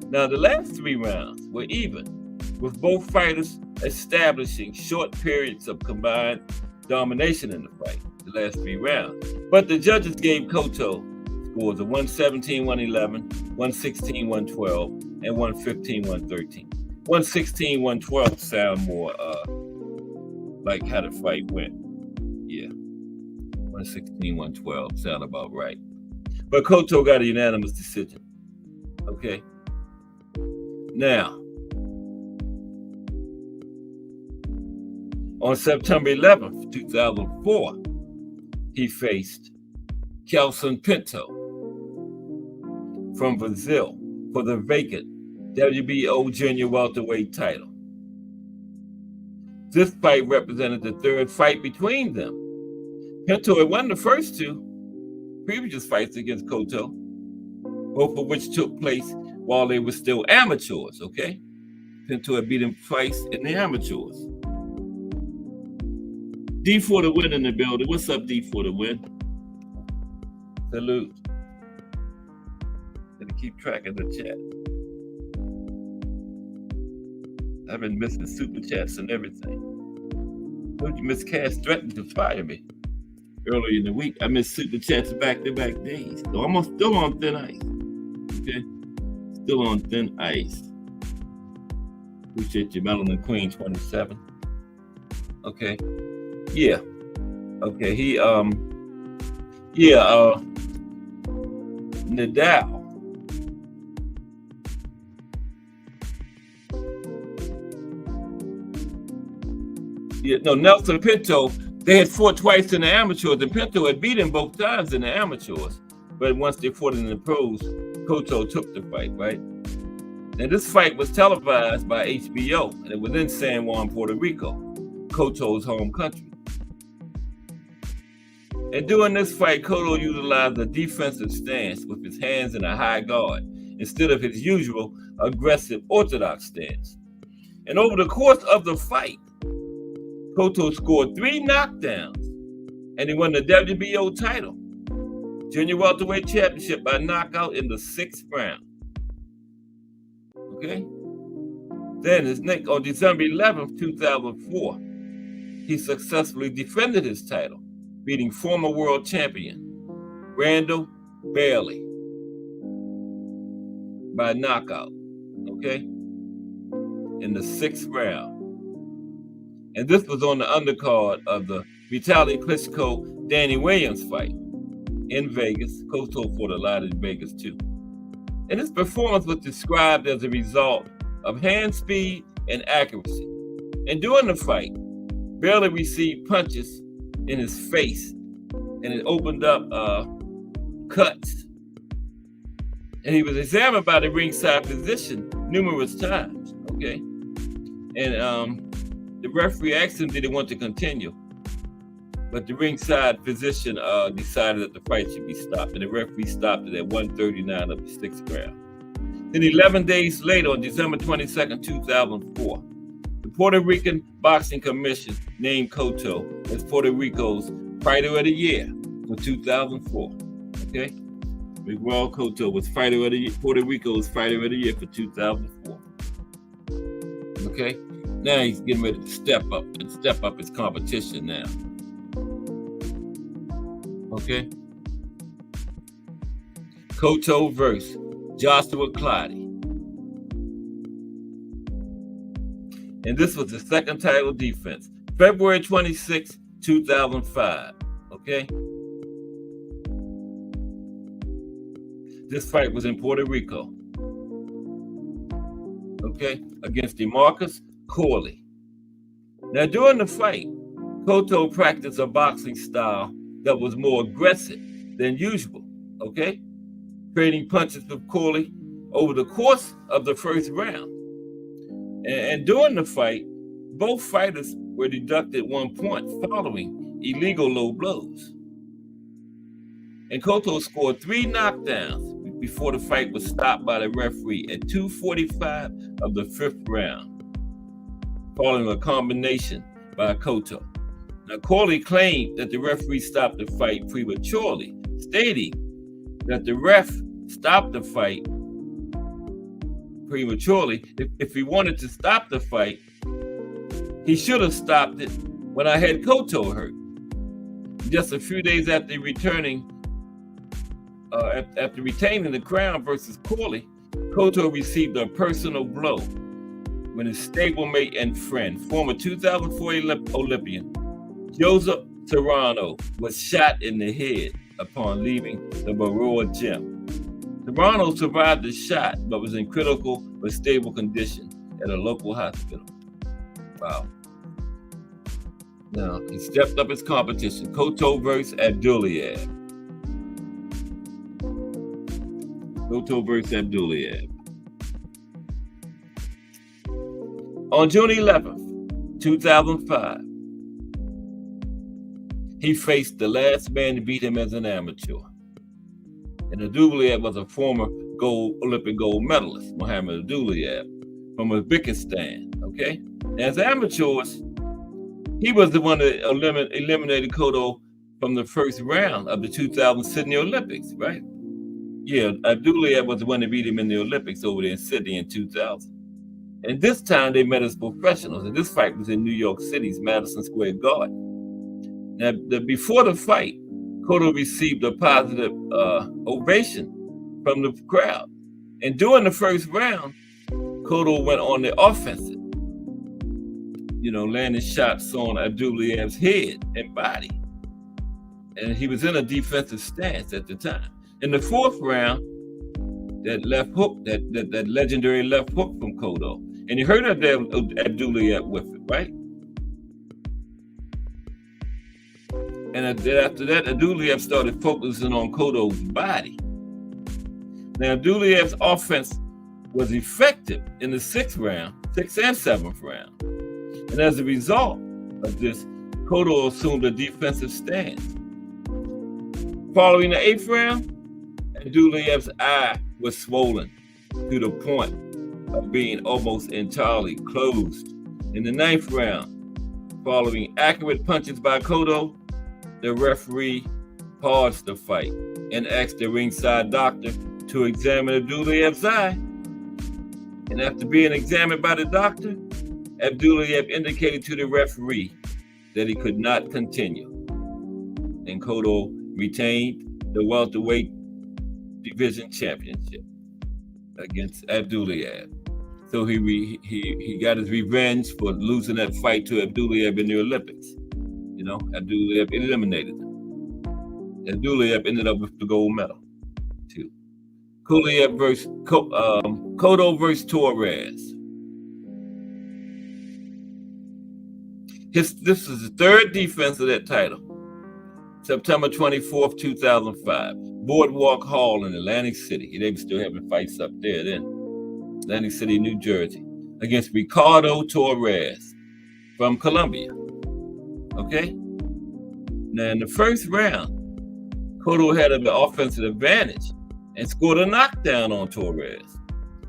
Now, the last 3 rounds were even, with both fighters establishing short periods of combined domination in the fight, the last 3 rounds. But the judges gave Cotto scores of 117-111, 116-112, and 115-113. 116-112 sound more like how the fight went. Yeah, 116-112 sound about right. But Cotto got a unanimous decision. Okay. Now, on September 11th, 2004, he faced Kelson Pinto from Brazil for the vacant WBO junior welterweight title. This fight represented the 3rd fight between them. Pinto had won the first 2 previous fights against Cotto, both of which took place while they were still amateurs, okay? Pinto had beat him twice in the amateurs. D for the win in the building. What's up, D for the win? Salute. Gotta keep track of the chat. I've been missing super chats and everything. Told you Miss Cass threatened to fire me earlier in the week. I missed super chats back-to-back days. So I'm still on thin ice. Okay? Still on thin ice. Appreciate you, Melanin Queen 27. Okay. Yeah. Okay, Nadal. Nelson Pinto, they had fought twice in the amateurs, and Pinto had beat him both times in the amateurs. But once they fought in the pros, Cotto took the fight, right? And this fight was televised by HBO, and it was in San Juan, Puerto Rico, Cotto's home country. And during this fight, Cotto utilized a defensive stance with his hands in a high guard instead of his usual aggressive orthodox stance. And over the course of the fight, Cotto scored 3 knockdowns, and he won the WBO title, junior welterweight championship, by knockout in the 6th round. Okay? Then on December 11th, 2004, he successfully defended his title, beating former world champion Randall Bailey by knockout, okay, in the 6th round. And this was on the undercard of the Vitaly Klitschko-Danny Williams fight in Vegas. Cotto fought a lot in Vegas too. And his performance was described as a result of hand speed and accuracy. And during the fight, Bailey received punches in his face, and it opened up cuts. And he was examined by the ringside physician numerous times, okay? And the referee asked him, did he want to continue? But the ringside physician decided that the fight should be stopped, and the referee stopped it at 1:39 of the 6th round. Then 11 days later, on December 22nd, 2004, the Puerto Rican Boxing Commission named Cotto as Puerto Rico's Fighter of the Year for 2004. Okay? Miguel Cotto was Fighter of the Year, Puerto Rico's Fighter of the Year for 2004. Okay? Now he's getting ready to step up his competition now. Okay? Cotto versus Joshua Clottey. And this was the second title defense. February 26, 2005. Okay? This fight was in Puerto Rico. okay, against DeMarcus Corley. Now, during the fight, Cotto practiced a boxing style that was more aggressive than usual, okay, trading punches with Corley over the course of the first round. And during the fight, both fighters were deducted 1 point following illegal low blows. And Cotto scored 3 knockdowns before the fight was stopped by the referee at 2:45 of the 5th round, following a combination by Cotto. Now, Corley claimed that the referee stopped the fight prematurely, stating that the ref stopped the fight prematurely. If he wanted to stop the fight, he should have stopped it when I had Cotto hurt. Just a few days after retaining the crown versus Corley, Cotto received a personal blow when his stablemate and friend, former 2004 Olympian Joseph Serrano, was shot in the head upon leaving the Baroa gym. Serrano survived the shot, but was in critical but stable condition at a local hospital. Wow. Now, he stepped up his competition. Cotto versus Abdullayev. Cotto versus Abdullayev. On June 11th, 2005, he faced the last man to beat him as an amateur. And Abdullayev was a former Olympic gold medalist, Muhammad Abdullayev, from Uzbekistan, okay? As amateurs, he was the one that eliminated Cotto from the first round of the 2000 Sydney Olympics, right? Yeah, Abdullayev was the one that beat him in the Olympics over there in Sydney in 2000. And this time they met as professionals, and this fight was in New York City's Madison Square Garden. Now, before the fight, Cotto received a positive ovation from the crowd. And during the first round, Cotto went on the offensive, landing shots on Abdullayev's head and body. And he was in a defensive stance at the time. In the 4th round, that left hook, that legendary left hook from Cotto, and you heard of Abdullayev with it, right? And then after that, Abdullayev started focusing on Cotto's body. Now, Abdullayev's offense was effective in the 6th round, 6th and 7th round. And as a result of this, Cotto assumed a defensive stance. Following the 8th round, Abdullayev's eye was swollen to the point of being almost entirely closed. In the 9th round, following accurate punches by Cotto, the referee paused the fight and asked the ringside doctor to examine Abdullayev's eye. And after being examined by the doctor, Abdullayev indicated to the referee that he could not continue. And Cotto retained the welterweight division championship against Abdullayev. So he got his revenge for losing that fight to Abdullayev in the Olympics. Abdullayev eliminated him. Abdullayev ended up with the gold medal, too. Cotto versus Torres. This is the 3rd defense of that title. September 24th, 2005. Boardwalk Hall in Atlantic City. They were still having fights up there then. Atlantic City, New Jersey. Against Ricardo Torres from Colombia. Okay? Now, in the first round, Cotto had an offensive advantage and scored a knockdown on Torres.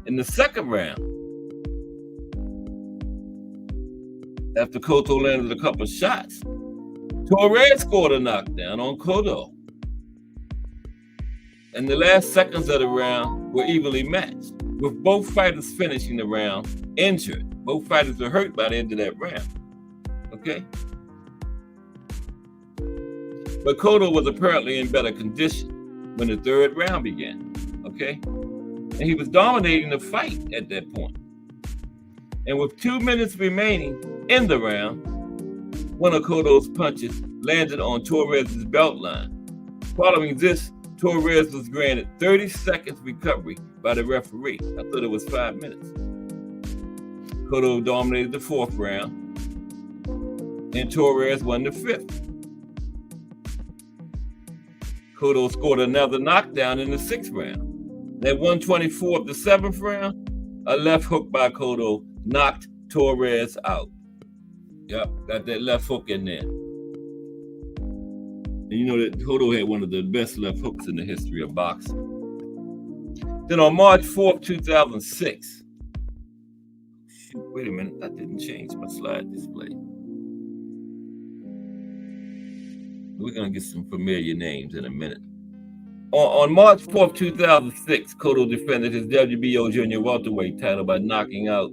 In the 2nd round, after Cotto landed a couple of shots, Torres scored a knockdown on Cotto. And the last seconds of the round were evenly matched, with both fighters finishing the round injured. Both fighters were hurt by the end of that round. Okay? But Cotto was apparently in better condition when the 3rd round began. Okay? And he was dominating the fight at that point. And with 2 minutes remaining in the round, one of Cotto's punches landed on Torres' belt line. Following this, Torres was granted 30 seconds recovery by the referee. I thought it was 5 minutes. Cotto dominated the 4th round, and Torres won the 5th. Cotto scored another knockdown in the 6th round. At 124 of the 7th round, a left hook by Cotto knocked Torres out. Yep, got that left hook in there. And you know that Cotto had one of the best left hooks in the history of boxing. Then on March 4th, 2006, shoot, wait a minute, that didn't change my slide display. We're going to get some familiar names in a minute. On March 4th, 2006, Cotto defended his WBO junior welterweight title by knocking out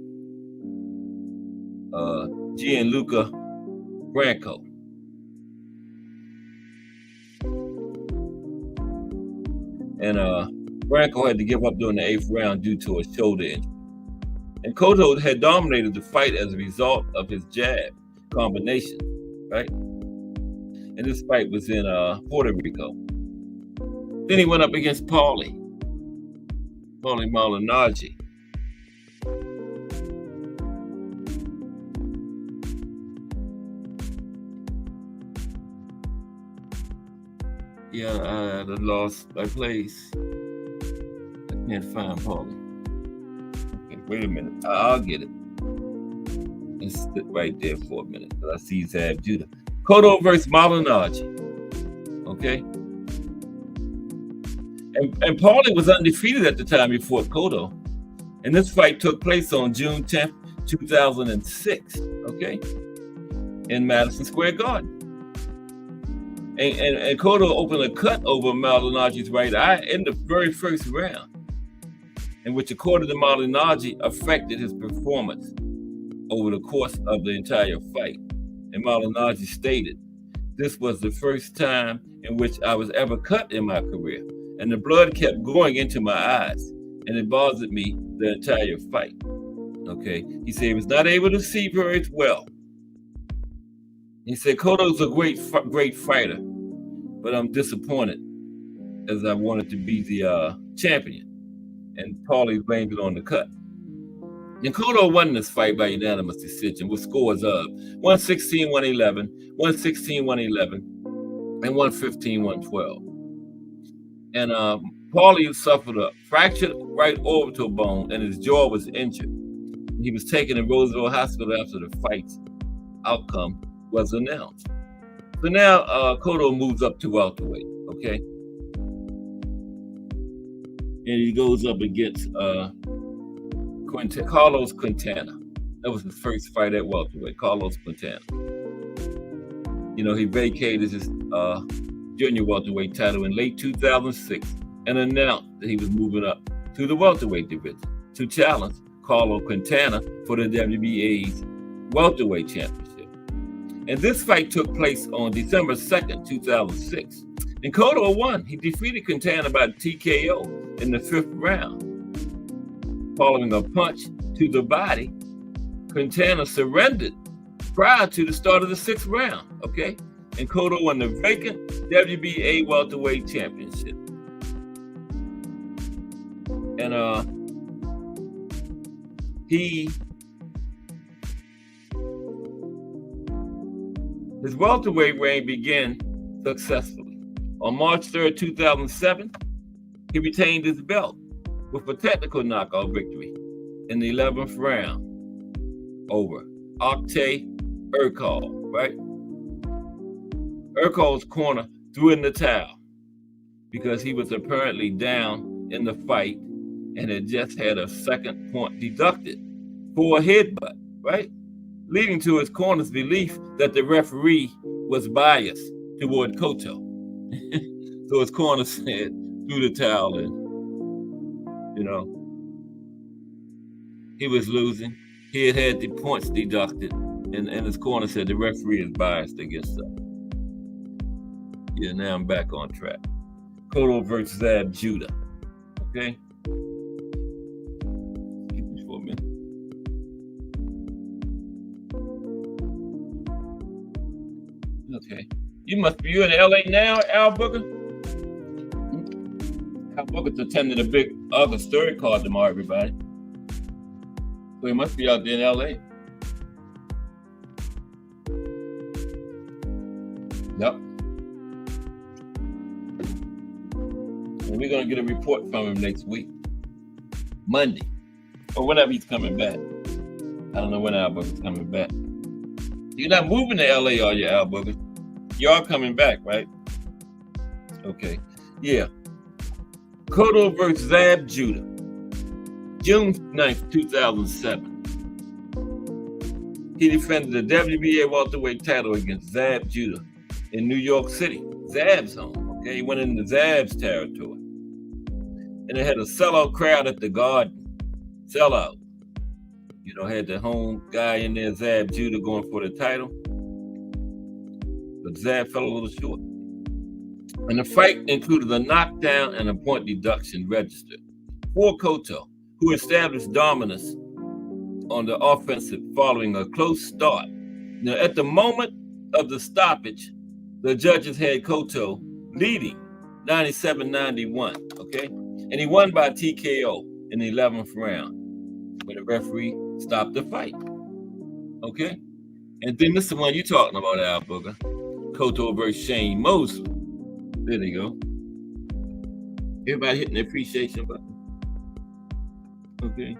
Gianluca Branco. And Branco had to give up during the 8th round due to a shoulder injury. And Cotto had dominated the fight as a result of his jab combination, right? And this fight was in Puerto Rico. Then he went up against Paulie Malignaggi. Yeah, I lost my place. I can't find Paulie. Okay, wait a minute. I'll get it. Let's sit right there for a minute because I see Zab Judah. Cotto versus Malignaggi. Okay. And Paulie was undefeated at the time he fought Cotto. And this fight took place on June 10th, 2006. Okay. In Madison Square Garden. And Cotto opened a cut over Malignaggi's right eye in the very first round, in which, according to Malignaggi, affected his performance over the course of the entire fight. And Malignaggi stated, "This was the first time in which I was ever cut in my career, and the blood kept going into my eyes, and it bothered me the entire fight." Okay, he said he was not able to see very well. He said, "Cotto's a great fighter, but I'm disappointed as I wanted to be the champion." And Paulie blamed it on the cut. And Cotto won this fight by unanimous decision with scores of 116-111, 116-111, and 115-112. And Paulie suffered a fractured right orbital bone and his jaw was injured. He was taken to Roseville Hospital after the fight's outcome was announced. So now Cotto moves up to welterweight, okay? And he goes up against Carlos Quintana. That was his first fight at welterweight, Carlos Quintana. You know, he vacated his junior welterweight title in late 2006 and announced that he was moving up to the welterweight division to challenge Carlos Quintana for the WBA's welterweight championship. And this fight took place on December 2nd, 2006. And Cotto won. He defeated Quintana by TKO in the 5th round. Following a punch to the body, Quintana surrendered prior to the start of the 6th round, okay? And Cotto won the vacant WBA welterweight championship. And his welterweight reign began successfully. On March 3rd, 2007, he retained his belt with a technical knockout victory in the 11th round over Oktay Urkal, right? Urkal's corner threw in the towel because he was apparently down in the fight and had just had a second point deducted for a headbutt, right? Leading to his corner's belief that the referee was biased toward Cotto. So his corner said, threw the towel in. You know, he was losing. He had had the points deducted, and his corner said the referee is biased against us. Yeah, now I'm back on track. Cotto versus Zab Judah. Okay? Excuse me for a minute. Okay. You in LA now, Al Booker? Al Booker's attending a big August 3rd card tomorrow, everybody. Well, he must be out there in L.A. Yep. And we're going to get a report from him next week. Monday. Or whenever he's coming back. I don't know when Al Booger's coming back. You're not moving to L.A., are you, Al Booger? You are coming back, right? Okay. Yeah. Cotto versus Zab Judah. June 9th, 2007. He defended the WBA welterweight title against Zab Judah in New York City, Zab's home. Okay, he went into Zab's territory. And it had a sellout crowd at the Garden. Sellout. You know, had the home guy in there, Zab Judah, going for the title. But Zab fell a little short. And the fight included a knockdown and a point deduction registered for Cotto, who established dominance on the offensive following a close start. Now, at the moment of the stoppage, the judges had Cotto leading 97-91, okay? And he won by TKO in the 11th round, where the referee stopped the fight, okay? And then this is the one you're talking about, Al Booger. Cotto versus Shane Mosley. There they go. Everybody hitting the appreciation button. Okay.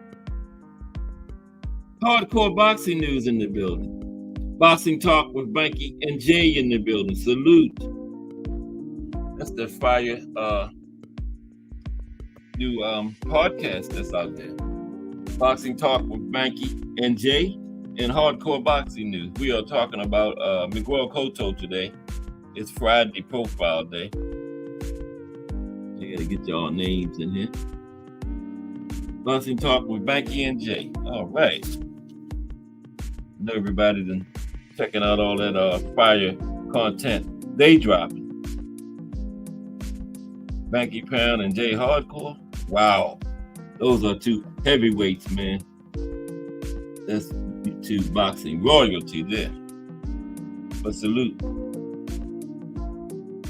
Hardcore boxing news in the building. Boxing talk with Banky and Jay in the building. Salute. That's the fire new podcast that's out there. Boxing talk with Banky and Jay and hardcore boxing news. We are talking about Miguel Cotto today. It's Friday profile day. You gotta get y'all names in here. Boxing talk with Banky and Jay. All right. I know everybody been checking out all that fire content they dropping. Banky Pound and Jay Hardcore. Wow. Those are two heavyweights, man. That's two boxing royalty there. But salute.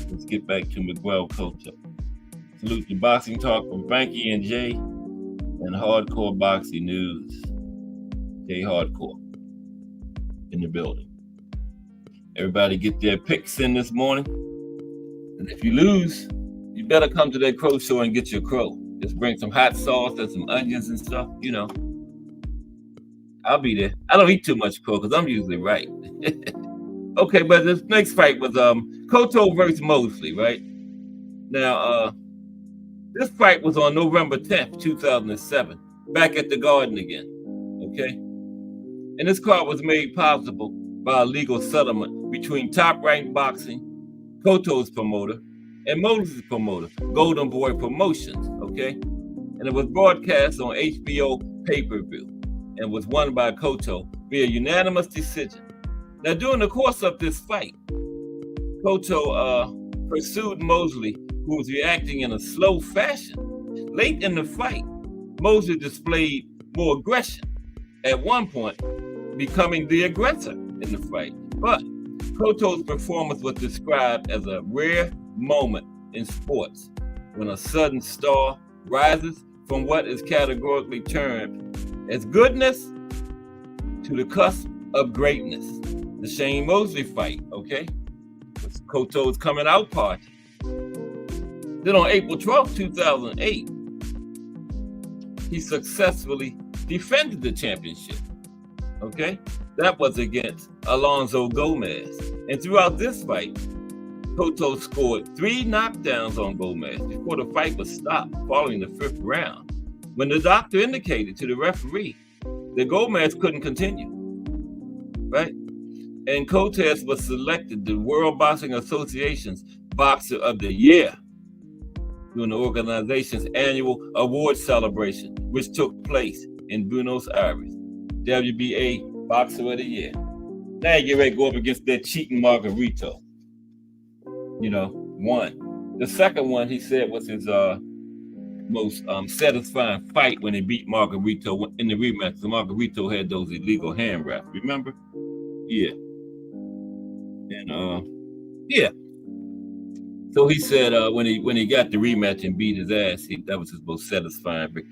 Let's get back to Miguel Cotto. Salute to Boxing Talk with Banky and Jay and Hardcore Boxing News. Jay Hardcore in the building. Everybody get their picks in this morning. And if you lose, you better come to that crow show and get your crow. Just bring some hot sauce and some onions and stuff, you know. I'll be there. I don't eat too much crow because I'm usually right. Okay, but this next fight was Cotto versus Mosley, right? Now, this fight was on November 10th, 2007, back at the Garden again, okay? And this card was made possible by a legal settlement between Top Rank Boxing, Cotto's promoter, and Mosley's promoter, Golden Boy Promotions, okay? And it was broadcast on HBO pay-per-view and was won by Cotto via unanimous decision. Now, during the course of this fight, Cotto pursued Mosley, who was reacting in a slow fashion. Late in the fight, Mosley displayed more aggression, at one point becoming the aggressor in the fight. But Cotto's performance was described as a rare moment in sports when a sudden star rises from what is categorically termed as goodness to the cusp of greatness. The Shane Mosley fight, okay? It's Cotto's coming out party. Then on April 12, 2008, he successfully defended the championship, okay? That was against Alonzo Gomez. And throughout this fight, Cotto scored 3 knockdowns on Gomez before the fight was stopped following the 5th round, when the doctor indicated to the referee that Gomez couldn't continue, right? And Cotto was selected the World Boxing Association's Boxer of the Year during the organization's annual award celebration, which took place in Buenos Aires. WBA Boxer of the Year. Now you get ready to go up against that cheating Margarito. You know, won. The second one, he said, was his most satisfying fight when he beat Margarito in the rematch. So Margarito had those illegal hand wraps, remember? Yeah. And yeah. So he said when he got the rematch and beat his ass, that was his most satisfying victory.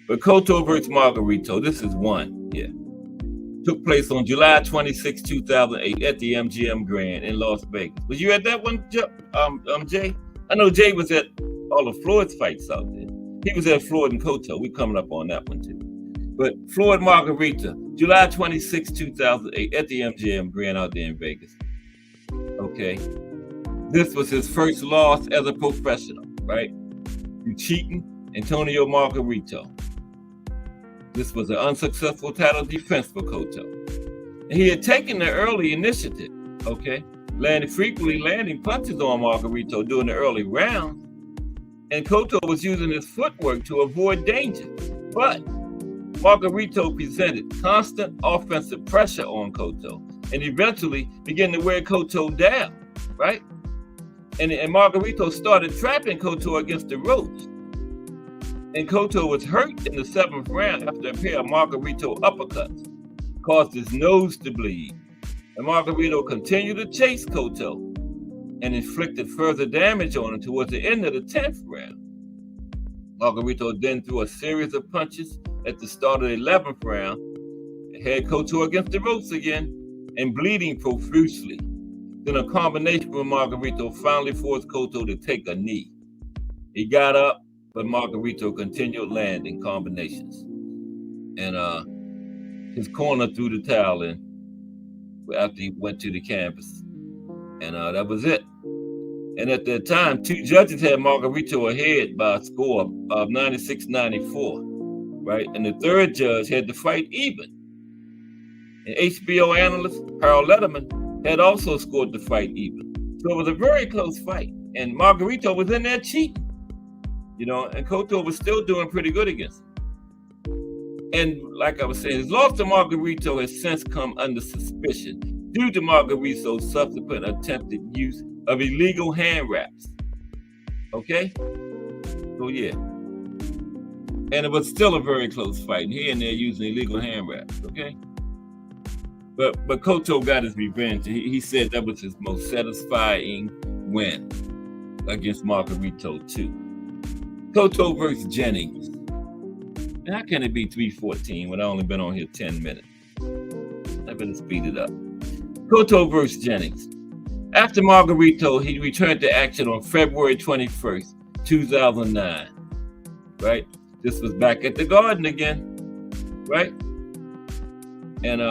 But Cotto versus Margarito, this is one. Yeah. Took place on July 26, 2008 at the MGM Grand in Las Vegas. Was you at that one, Jay? I know Jay was at all of Floyd's fights out there. He was at Floyd and Cotto. We coming up on that one too. But Floyd Margarita, July 26, 2008 at the MGM Grand out there in Vegas. Okay. This was his first loss as a professional, right? To cheating Antonio Margarito. This was an unsuccessful title defense for Cotto. And he had taken the early initiative, okay? Frequently landing punches on Margarito during the early rounds. And Cotto was using his footwork to avoid danger. But Margarito presented constant offensive pressure on Cotto and eventually began to wear Cotto down, right? And Margarito started trapping Cotto against the ropes. And Cotto was hurt in the 7th round after a pair of Margarito uppercuts caused his nose to bleed. And Margarito continued to chase Cotto and inflicted further damage on him towards the end of the 10th round. Margarito then threw a series of punches at the start of the 11th round, had Cotto against the ropes again and bleeding profusely. Then a combination with Margarito finally forced Cotto to take a knee. He got up, but Margarito continued landing combinations. And his corner threw the towel in after he went to the canvas. And that was it. And at that time, 2 judges had Margarito ahead by a score of 96-94, right? And the 3rd judge had the fight even. And HBO analyst Harold Letterman had also scored the fight even. So it was a very close fight. And Margarito was in there cheating, and Cotto was still doing pretty good against him. And like I was saying, his loss to Margarito has since come under suspicion due to Margarito's subsequent attempted use of illegal hand wraps. Okay? So yeah. And it was still a very close fight. And he in there using illegal hand wraps, okay? But Cotto got his revenge. He said that was his most satisfying win against Margarito too. Cotto versus Jennings. And how can it be 3:14 when I only been on here 10 minutes? I better speed it up. Cotto versus Jennings. After Margarito, he returned to action on February 21st, 2009, right? This was back at the Garden again, right? And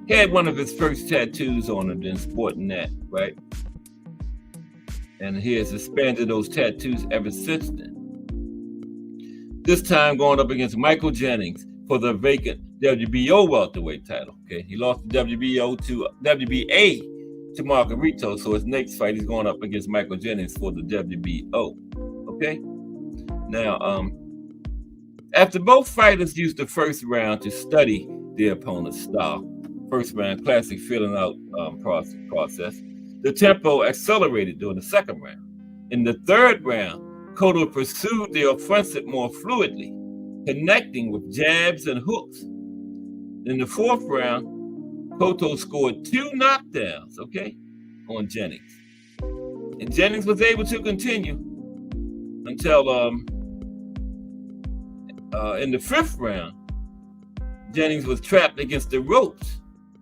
he had one of his first tattoos on him then sporting that, right? And he has expanded those tattoos ever since then. This time going up against Michael Jennings for the vacant WBO welterweight title. Okay, he lost the WBA to Margarito, so his next fight he's going up against Michael Jennings for the WBO. Okay, now after both fighters used the first round to study their opponent's style, first round classic feeling out process, the tempo accelerated during the 2nd round. In the 3rd round, Cotto pursued the offensive more fluidly, connecting with jabs and hooks. In the 4th round, Cotto scored 2 knockdowns, on Jennings. And Jennings was able to continue until in the 5th round, Jennings was trapped against the ropes.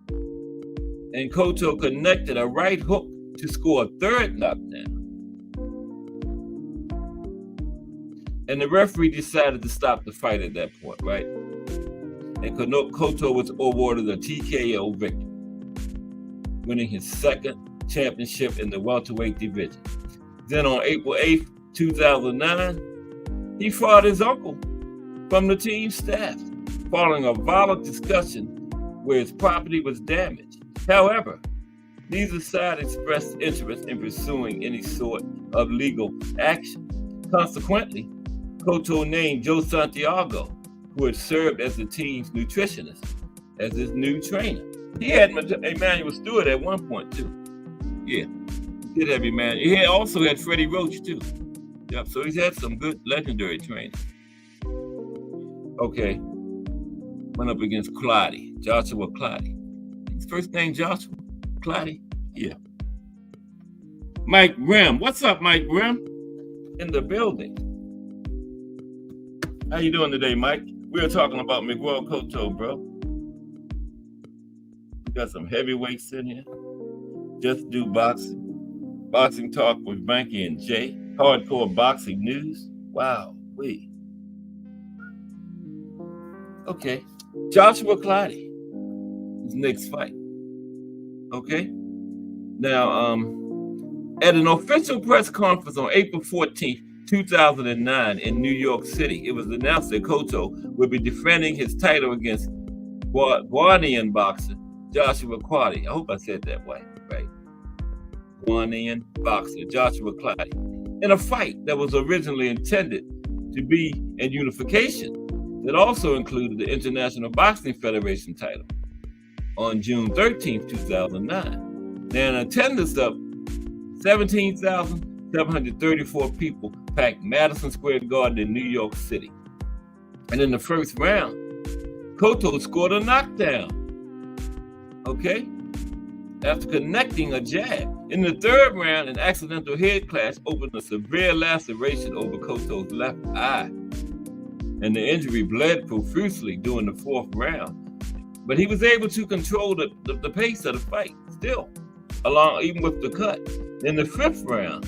And Cotto connected a right hook to score a 3rd knockdown. And the referee decided to stop the fight at that point, right? And Cotto was awarded a TKO victory, winning his 2nd championship in the welterweight division. Then on April 8th, 2009, he fought his uncle from the team staff, following a violent discussion where his property was damaged. However, neither side expressed interest in pursuing any sort of legal action. Consequently, Cotto named Joe Santiago, who had served as the team's nutritionist, as his new trainer. He had Emmanuel Stewart at one point too. Yeah, he did have Emmanuel. He also had Freddie Roach too. Yep, so he's had some good legendary trainers. Okay, went up against Joshua Clottey. His first name Joshua Clottey. Yeah. Mike Grimm. What's up, Mike Grimm? In the building. How you doing today, Mike? We're talking about Miguel Cotto, bro. We got some heavyweights in here. Just do boxing. Boxing talk with Banky and Jay. Hardcore boxing news. Wow, wait. Okay. Joshua Clottey, his next fight. Okay. Now, at an official press conference on April 14th, 2009 in New York City, it was announced that Cotto would be defending his title against Guardian boxer Joshua Clottey. I hope I said that right. Guardian boxer Joshua Clottey in a fight that was originally intended to be in unification that also included the International Boxing Federation title on June 13th, 2009. Now, an attendance of 17,734 people packed Madison Square Garden in New York City. And in the first round, Cotto scored a knockdown, okay, after connecting a jab. In the third round, an accidental head clash opened a severe laceration over Cotto's left eye, and the injury bled profusely during the fourth round. But he was able to control the pace of the fight still, even with the cut. In the fifth round,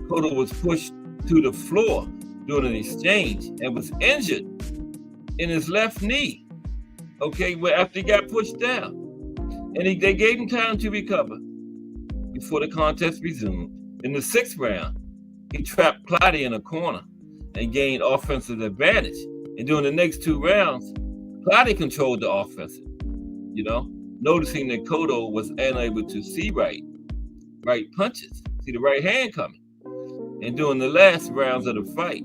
Cotto was pushed to the floor during an exchange and was injured in his left knee, okay, after he got pushed down. And they gave him time to recover before the contest resumed. In the sixth round, he trapped Clottey in a corner and gained offensive advantage. And during the next two rounds, Clottey controlled the offensive, noticing that Cotto was unable to see right punches, see the right hand coming. And during the last rounds of the fight,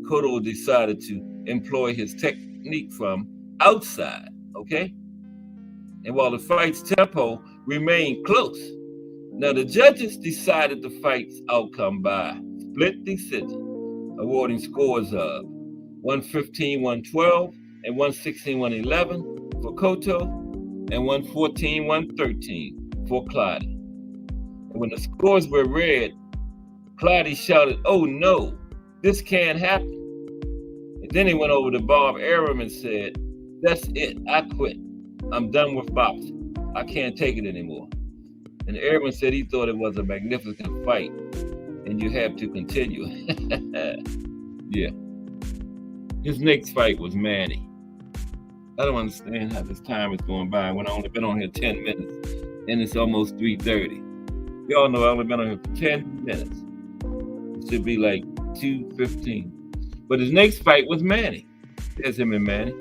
Cotto decided to employ his technique from outside, okay? And while the fight's tempo remained close, now the judges decided the fight's outcome by split decision, awarding scores of 115-112 and 116-111 for Cotto and 114-113 for Clottey. And when the scores were read, Clottey shouted, "Oh no, this can't happen." And then he went over to Bob Arum and said, "That's it, I quit. I'm done with boxing. I can't take it anymore." And Arum said he thought it was a magnificent fight and you have to continue. Yeah. His next fight was Manny. I don't understand how this time is going by when I've only been on here 10 minutes and it's almost 3:30. Y'all know I've only been on here for 10 minutes. It should be like 2:15. But his next fight was Manny. There's him and Manny.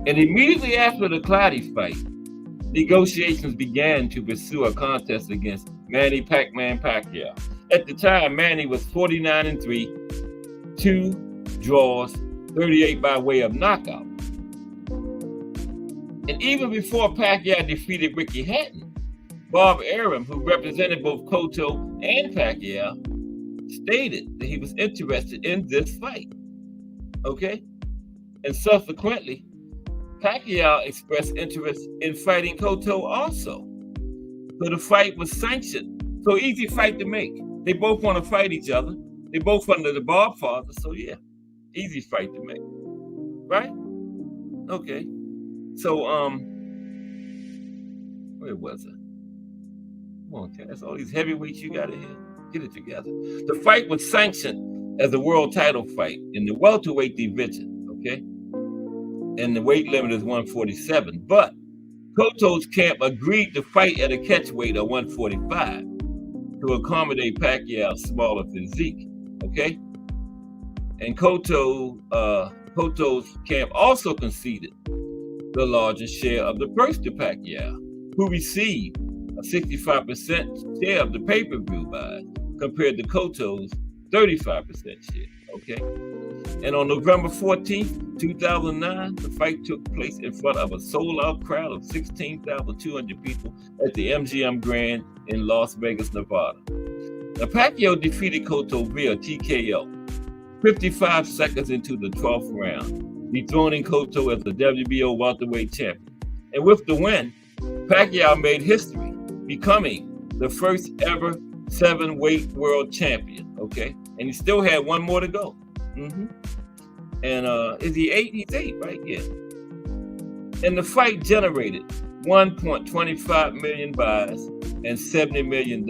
And immediately after the Clottey fight, negotiations began to pursue a contest against Manny Pac-Man Pacquiao. At the time, Manny was 49-3, 2 draws, 38 by way of knockout. And even before Pacquiao defeated Ricky Hatton, Bob Arum, who represented both Cotto and Pacquiao, stated that he was interested in this fight. Okay? And subsequently, Pacquiao expressed interest in fighting Cotto also. So the fight was sanctioned. So easy fight to make. They both want to fight each other. They both under the Bob father. So yeah, easy fight to make. Right? Okay. So where was it? Come on, that's all these heavyweights you got in here. Get it together. The fight was sanctioned as a world title fight in the welterweight division, okay? And the weight limit is 147. But Cotto's camp agreed to fight at a catch weight of 145 to accommodate Pacquiao's smaller physique, okay? And Cotto's camp also conceded the largest share of the purse to Pacquiao, who received a 65% share of the pay-per-view buys compared to Cotto's 35% share, okay? And on November 14th, 2009, the fight took place in front of a sold-out crowd of 16,200 people at the MGM Grand in Las Vegas, Nevada. Now, Pacquiao defeated Cotto via TKO 55 seconds into the 12th round, dethroning Cotto as the WBO welterweight champion. And with the win, Pacquiao made history, becoming the first ever 7-weight world champion, okay? And he still had one more to go. And is he 8? He's 8, right? Yeah. And the fight generated 1.25 million buys and $70 million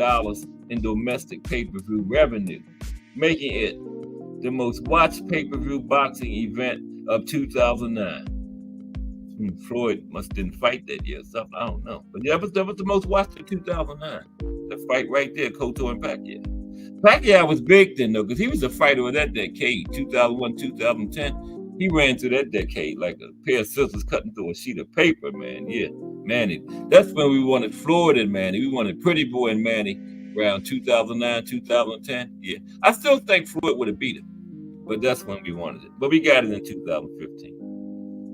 in domestic pay-per-view revenue, making it the most watched pay-per-view boxing event of 2009. Floyd must didn't fight that year or something. I don't know. But that was the most watched in 2009. The fight right there, Cotto and Pacquiao. Pacquiao was big then, though, because he was a fighter of that decade, 2001, 2010. He ran through that decade like a pair of scissors cutting through a sheet of paper, man. Yeah, Manny. That's when we wanted Floyd and Manny. We wanted Pretty Boy and Manny around 2009, 2010. Yeah, I still think Floyd would have beat him, but that's when we wanted it. But we got it in 2015.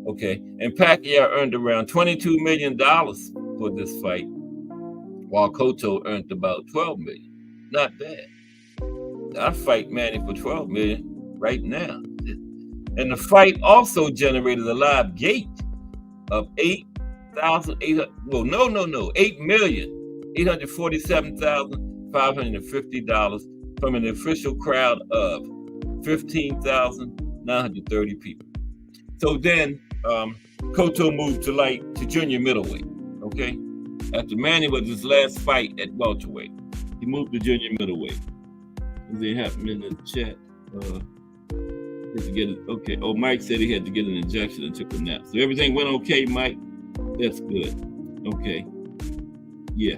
Okay, and Pacquiao earned around $22 million for this fight, while Cotto earned about $12 million. Not bad. I fight Manny for $12 million right now. And the fight also generated a live gate of $8,847,550 from an official crowd of 15,930 people. So then Cotto moved to junior middleweight, okay? After Manny was his last fight at welterweight, he moved to junior middleweight. They happened in the chat. To get it, okay. Oh, Mike said he had to get an injection and took a nap. So everything went okay, Mike? That's good. Okay. Yeah.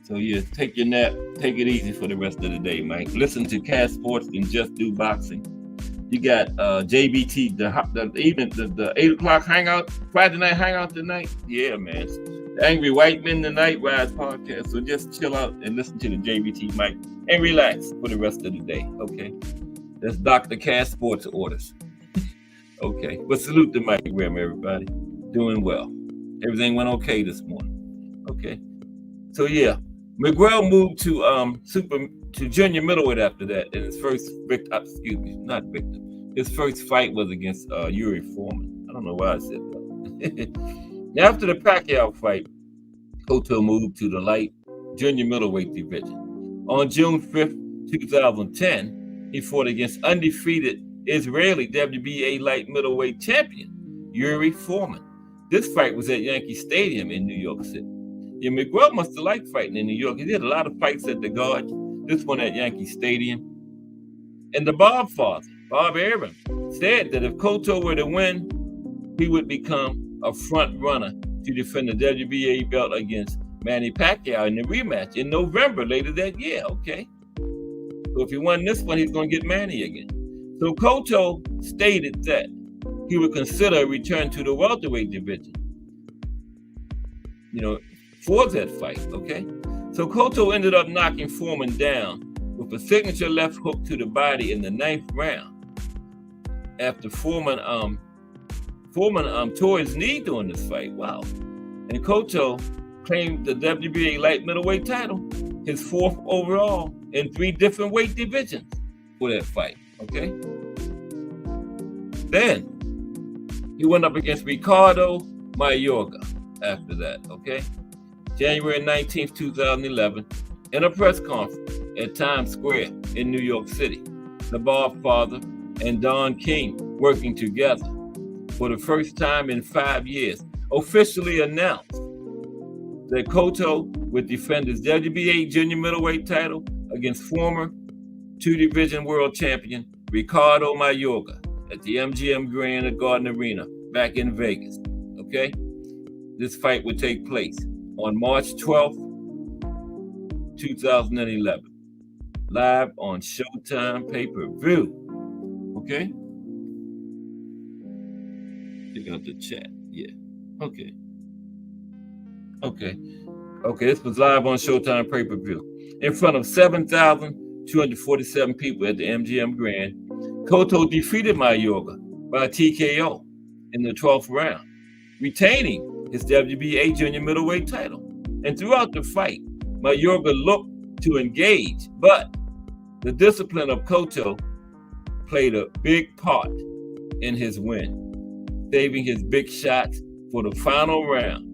So yeah, take your nap. Take it easy for the rest of the day, Mike. Listen to Cast Sports and Just Do Boxing. You got JBT, the 8 o'clock hangout, Friday night hangout tonight. Yeah, man. The Angry White Men, the Night Rise podcast. So just chill out and listen to the JBT mic and relax for the rest of the day. Okay. That's Dr. Cast Sports orders. Okay. But salute to Mike Graham, everybody. Doing well. Everything went okay this morning. Okay. So yeah, Miguel moved to junior middleweight after that, and his first his first fight was against Yuri Foreman. I don't know why I said that. Now, after the Pacquiao fight, Cotto moved to the light junior middleweight division. On June 5th, 2010, he fought against undefeated Israeli WBA light middleweight champion Yuri Foreman. This fight was at Yankee Stadium in New York City. Yeah, Miguel must have liked fighting in New York. He did a lot of fights at the Garden. This one at Yankee Stadium. And the Bob father, Bob Arum, said that if Cotto were to win, he would become a front runner to defend the WBA belt against Manny Pacquiao in the rematch in November later that year. Okay. So if he won this one, he's going to get Manny again. So Cotto stated that he would consider a return to the welterweight division, for that fight, okay? So Cotto ended up knocking Foreman down with a signature left hook to the body in the 9th round. After Foreman tore his knee during this fight. Wow. And Cotto claimed the WBA light middleweight title, his 4th overall in 3 different weight divisions for that fight, okay? Then he went up against Ricardo Mayorga after that, okay? January 19th, 2011, in a press conference at Times Square in New York City, the Bob father and Don King working together for the first time in 5 years, officially announced that Cotto would defend his WBA junior middleweight title against former 2-division world champion Ricardo Mayorga at the MGM Grand Garden Arena back in Vegas, okay? This fight would take place on March 12th, 2011, live on Showtime pay-per-view, okay? Check out the chat, yeah, okay. Okay, this was live on Showtime pay-per-view. In front of 7,247 people at the MGM Grand, Cotto defeated Mayorga by TKO in the 12th round, retaining his WBA junior middleweight title. And throughout the fight, Mayorga looked to engage, but the discipline of Cotto played a big part in his win, saving his big shots for the final round.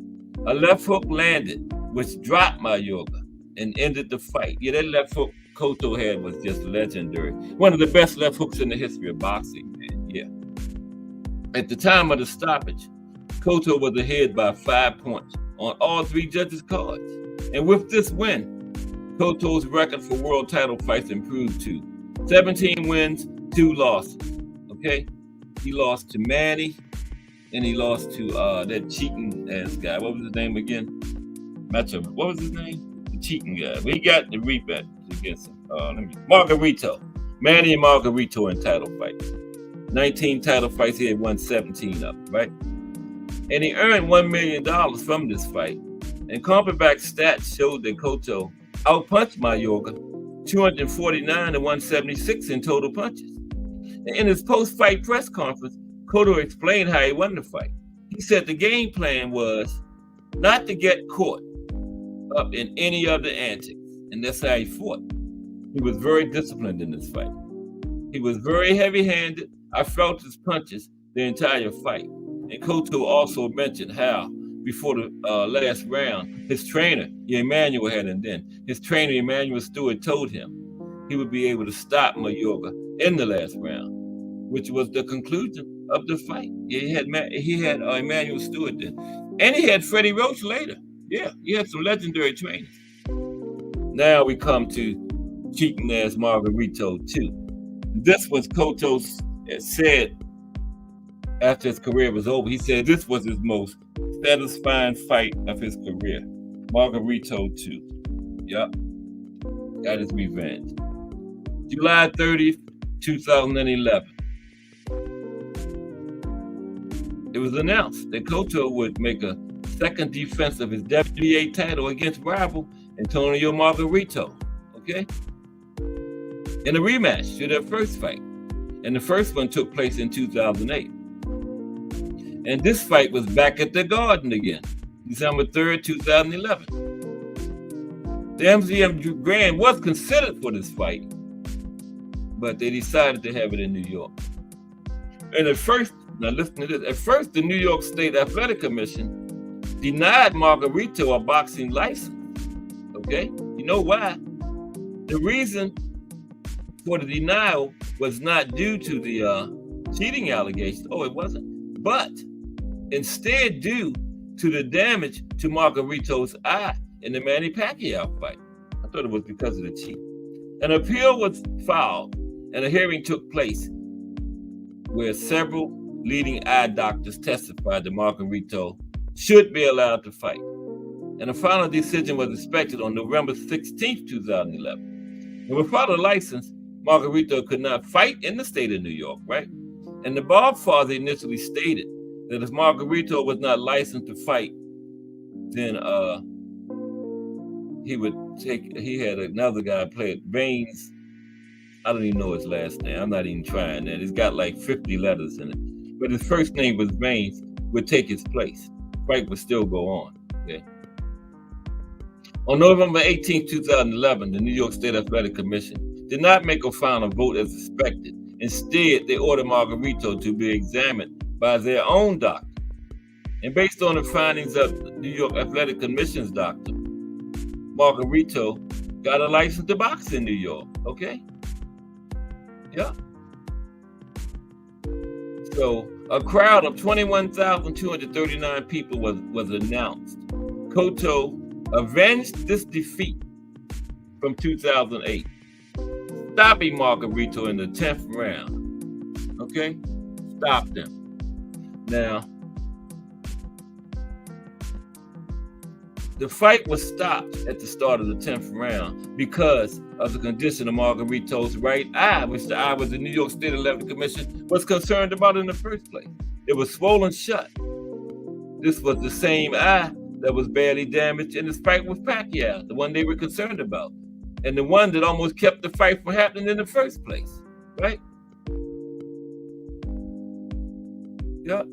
A left hook landed, which dropped Mayorga and ended the fight. Yeah, that left hook Cotto had was just legendary. One of the best left hooks in the history of boxing, man. At the time of the stoppage, Cotto was ahead by 5 points on all three judges' cards. And with this win, Cotto's record for world title fights improved to 17 wins, 2 losses. Okay? He lost to Manny, and he lost to that cheating ass guy. What was his name again? What was his name? The cheating guy. We got the rematch against him. Margarito. Manny and Margarito in title fights. 19 title fights, he had won 17 of them, right? And he earned $1 million from this fight. And Compaback stats showed that Cotto outpunched Mayorga 249 to 176 in total punches. And in his post-fight press conference, Cotto explained how he won the fight. He said the game plan was not to get caught up in any of the antics, and that's how he fought. He was very disciplined in this fight. He was very heavy-handed. I felt his punches the entire fight. And Cotto also mentioned how, before the last round, his trainer, Emmanuel had him then. His trainer, Emmanuel Stewart, told him he would be able to stop Mayorga in the last round, which was the conclusion of the fight. He had Emmanuel Stewart then. And he had Freddie Roach later. Yeah, he had some legendary trainers. Now we come to cheating ass Margarito 2. This was Cotto said after his career was over. He said this was his most satisfying fight of his career. Margarito 2. Yep. Got his revenge. July 30th, 2011. It was announced that Cotto would make a second defense of his WBA title against rival Antonio Margarito. Okay? In a rematch to their first fight. And the first one took place in 2008. And this fight was back at the Garden again, December 3rd, 2011. The MGM Grand was considered for this fight, but they decided to have it in New York. And at first, now listen to this, at first the New York State Athletic Commission denied Margarito a boxing license. Okay? You know why? The reason for the denial was not due to the cheating allegations. Oh, it wasn't. But instead due to the damage to Margarito's eye in the Manny Pacquiao fight. I thought it was because of the cheat. An appeal was filed and a hearing took place where several leading eye doctors testified that Margarito should be allowed to fight. And a final decision was expected on November 16th, 2011. And without a license, Margarito could not fight in the state of New York, right? And the Godfather initially stated that if Margarito was not licensed to fight, then he had another guy play it, Baines. I don't even know his last name. I'm not even trying that. It's got like 50 letters in it. But his first name was Baines, would take his place. The fight would still go on. Okay. On November 18, 2011, the New York State Athletic Commission did not make a final vote as expected. Instead, they ordered Margarito to be examined by their own doctor. And based on the findings of the New York Athletic Commission's doctor, Margarito got a license to box in New York. Okay? Yeah. So a crowd of 21,239 people was announced. Cotto avenged this defeat from 2008, stopping Margarito in the 10th round. Okay? Stopped him. Now, the fight was stopped at the start of the 10th round because of the condition of Margarito's right eye, which the eye was the New York State Athletic Commission was concerned about in the first place. It was swollen shut. This was the same eye that was badly damaged in his fight with Pacquiao, the one they were concerned about, and the one that almost kept the fight from happening in the first place, right? Yep.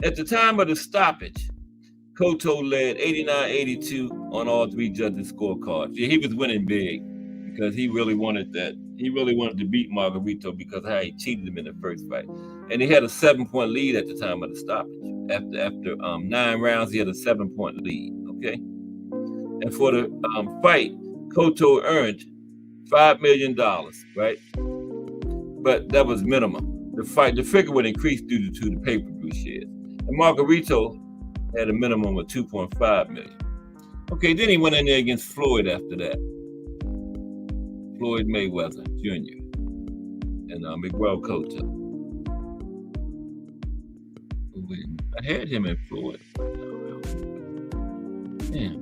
At the time of the stoppage, Cotto led 89-82 on all three judges' scorecards. Yeah, he was winning big because he really wanted that. He really wanted to beat Margarito because of how he cheated him in the first fight. And he had a 7-point lead at the time of the stoppage. After 9 rounds, he had a 7-point lead, okay? And for the fight, Cotto earned $5 million, right? but that was minimum. The figure would increase due to the pay-per-view shares. And Margarito had a minimum of 2.5 million. Okay, then he went in there against Floyd after that. Floyd Mayweather Jr. and Miguel Cotto. I had him in Floyd. Yeah.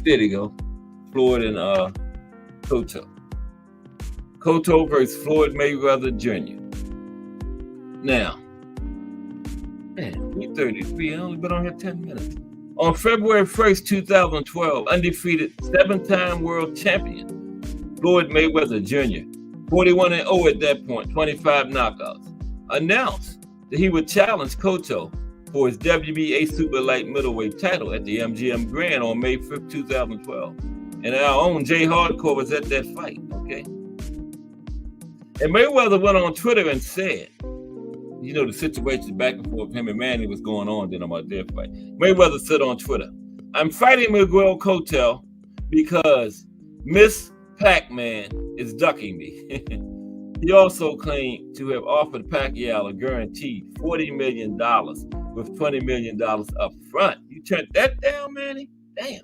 There you go. Floyd and Cotto. Cotto versus Floyd Mayweather Jr. Now, man, 3:33. I only been on here 10 minutes. On February 1st, 2012, undefeated 7-time world champion Floyd Mayweather Jr., 41-0 at that point, 25 knockouts, announced that he would challenge Cotto for his WBA super light middleweight title at the MGM Grand on May 5th, 2012. And our own Jay Hardcore was at that fight, okay? And Mayweather went on Twitter and said, you know, the situation back and forth, him and Manny was going on then about their fight. Mayweather said on Twitter, I'm fighting Miguel Cotto because Miss Pac-Man is ducking me. He also claimed to have offered Pacquiao a guaranteed $40 million with $20 million up front. You turned that down, Manny? Damn.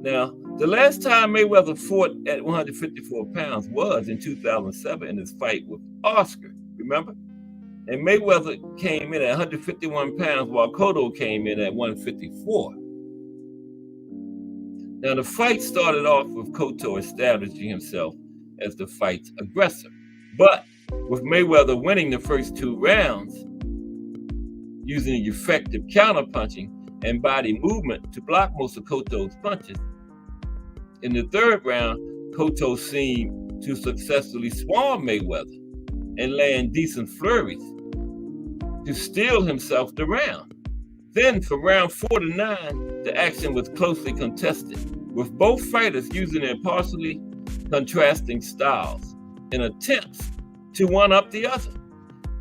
Now, the last time Mayweather fought at 154 pounds was in 2007 in his fight with Oscar, remember? And Mayweather came in at 151 pounds while Cotto came in at 154. Now, the fight started off with Cotto establishing himself as the fight's aggressor. But with Mayweather winning the first 2 rounds, using effective counterpunching and body movement to block most of Cotto's punches, in the 3rd round, Cotto seemed to successfully swarm Mayweather and land decent flurries to steal himself the round. Then from round 4 to 9, the action was closely contested, with both fighters using their partially contrasting styles in attempts to one-up the other.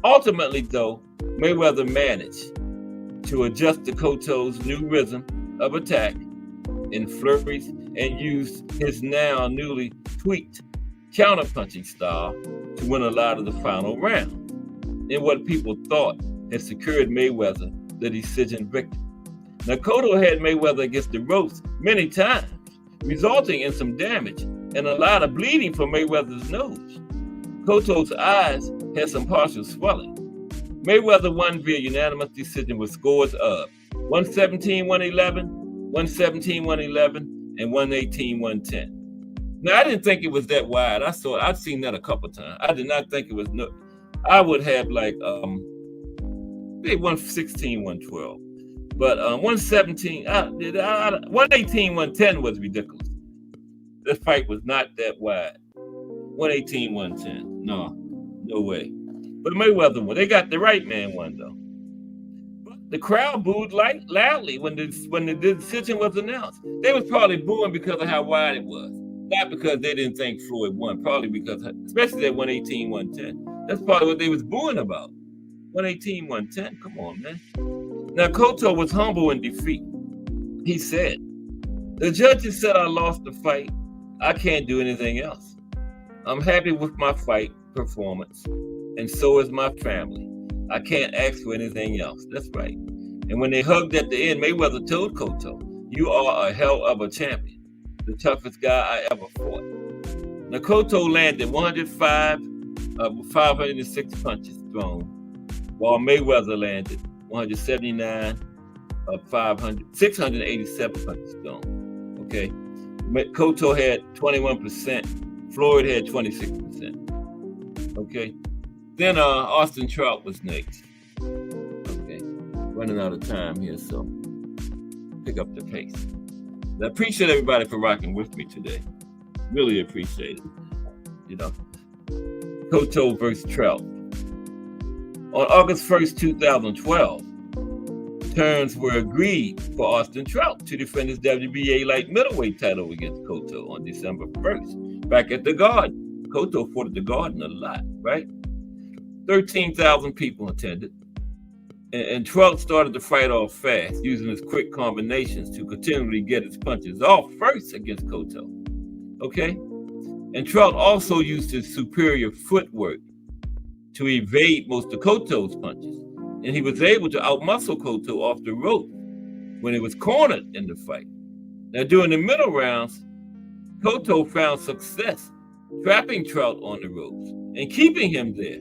Ultimately, though, Mayweather managed to adjust to Cotto's new rhythm of attack in flurries and used his now newly tweaked counterpunching style to win a lot of the final round in what people thought had secured Mayweather the decision victory. Now, Cotto had Mayweather against the ropes many times, resulting in some damage and a lot of bleeding from Mayweather's nose. Cotto's eyes had some partial swelling. Mayweather won via unanimous decision with scores of 117-111, 117-111, and 118-110. Now, I didn't think it was that wide. I've seen that a couple times. I did not think it was I would have like maybe 116-112. But 117, 118-110 was ridiculous. This fight was not that wide. 118-110. No way. But Mayweather won. They got the right man won though. But the crowd booed loudly when the decision was announced. They was probably booing because of how wide it was, not because they didn't think Floyd won. Probably because, especially at 118-110, that's probably what they was booing about. 118-110. Come on, man. Now Cotto was humble in defeat. He said, "The judges said I lost the fight. I can't do anything else. I'm happy with my fight performance, and so is my family. I can't ask for anything else." That's right. And when they hugged at the end, Mayweather told Cotto, "You are a hell of a champion, the toughest guy I ever fought." Now Cotto landed 105 of 506 punches thrown, while Mayweather landed 179 of 687 punches thrown. Okay, Cotto had 21%. Floyd had 26%. Okay. Then Austin Trout was next. Okay. Running out of time here, so pick up the pace. I appreciate everybody for rocking with me today. Really appreciate it. You know. Cotto versus Trout. On August 1st, 2012, terms were agreed for Austin Trout to defend his WBA light middleweight title against Cotto on December 1st. Back at the Garden. Cotto fought at the Garden a lot, right? 13,000 people attended. And Trout started the fight off fast, using his quick combinations to continually get his punches off first against Cotto. Okay? And Trout also used his superior footwork to evade most of Cotto's punches. And he was able to outmuscle Cotto off the rope when he was cornered in the fight. Now, during the middle rounds, Cotto found success trapping Trout on the ropes and keeping him there,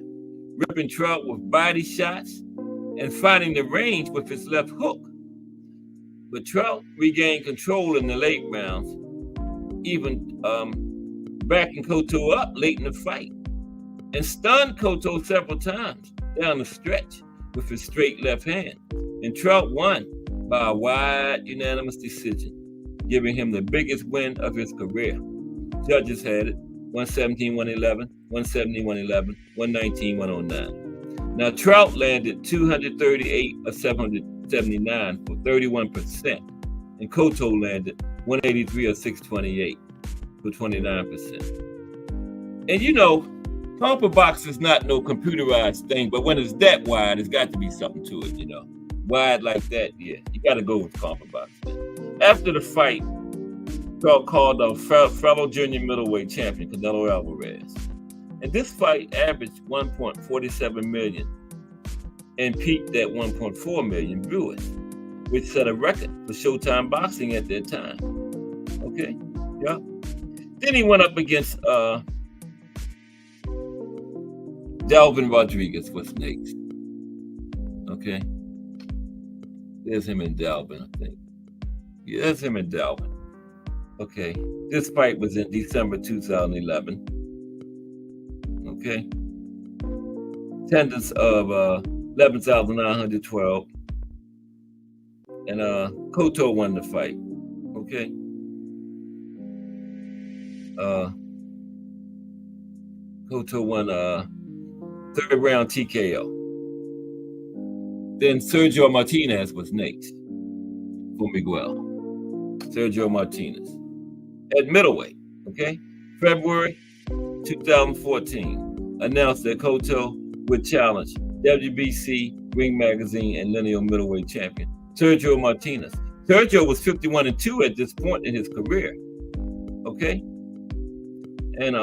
ripping Trout with body shots and finding the range with his left hook. But Trout regained control in the late rounds, even backing Cotto up late in the fight, and stunned Cotto several times down the stretch with his straight left hand. And Trout won by a wide unanimous decision, giving him the biggest win of his career. Judges had it 117-111, 170-111, 119-109. Now, Trout landed 238 of 779 for 31%, and Cotto landed 183 of 628 for 29%. And you know, compa box is not no computerized thing, but when it's that wide, it's got to be something to it, you know. Wide like that, yeah, you got to go with compa box. After the fight, Trout called a fellow junior middleweight champion, Canelo Alvarez. And this fight averaged 1.47 million and peaked at 1.4 million viewers, which set a record for Showtime boxing at that time. Okay, yeah. Then he went up against Delvin Rodriguez was next. Okay. There's him and Delvin, I think. Yeah, there's him and Delvin. Okay. This fight was in December 2011. Okay. Attendance of 11,912. And Cotto won the fight. Okay. Cotto won third round TKO. Then Sergio Martinez was next for Miguel. Sergio Martinez at middleweight. Okay. February 2014 announced that Cotto would challenge WBC, Ring Magazine, and lineal middleweight champion Sergio Martinez. Sergio was 51-2 at this point in his career. Okay. And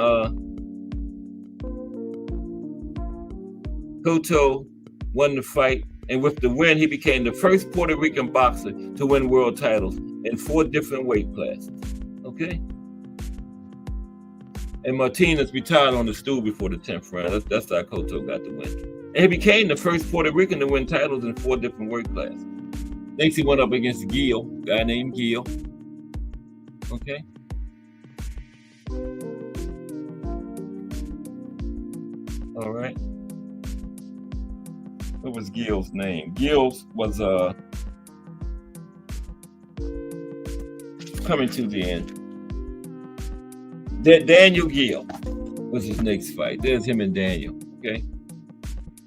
Cotto won the fight, and with the win, he became the first Puerto Rican boxer to win world titles in 4 different weight classes. Okay. And Martinez retired on the stool before the 10th round. That's how Cotto got the win. And he became the first Puerto Rican to win titles in 4 different weight classes. Next, he went up against Gil, a guy named Gil. Okay. All right. What was Gil's name? Gil's was coming to the end. Daniel Gil was his next fight. There's him and Daniel. Okay.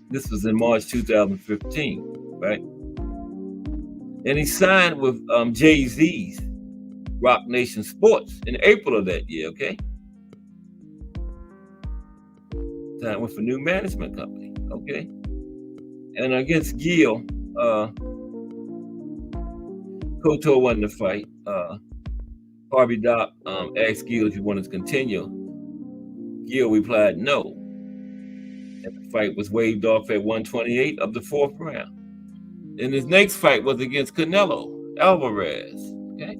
This was in March 2015, right? And he signed with Jay-Z's Rock Nation Sports in April of that year, okay? Signed with a new management company, okay? And against Gil, Cotto won the fight. Harvey Dock asked Gil if he wanted to continue. Gil replied no. And the fight was waved off at 128 of the 4th round. And his next fight was against Canelo Alvarez. Okay.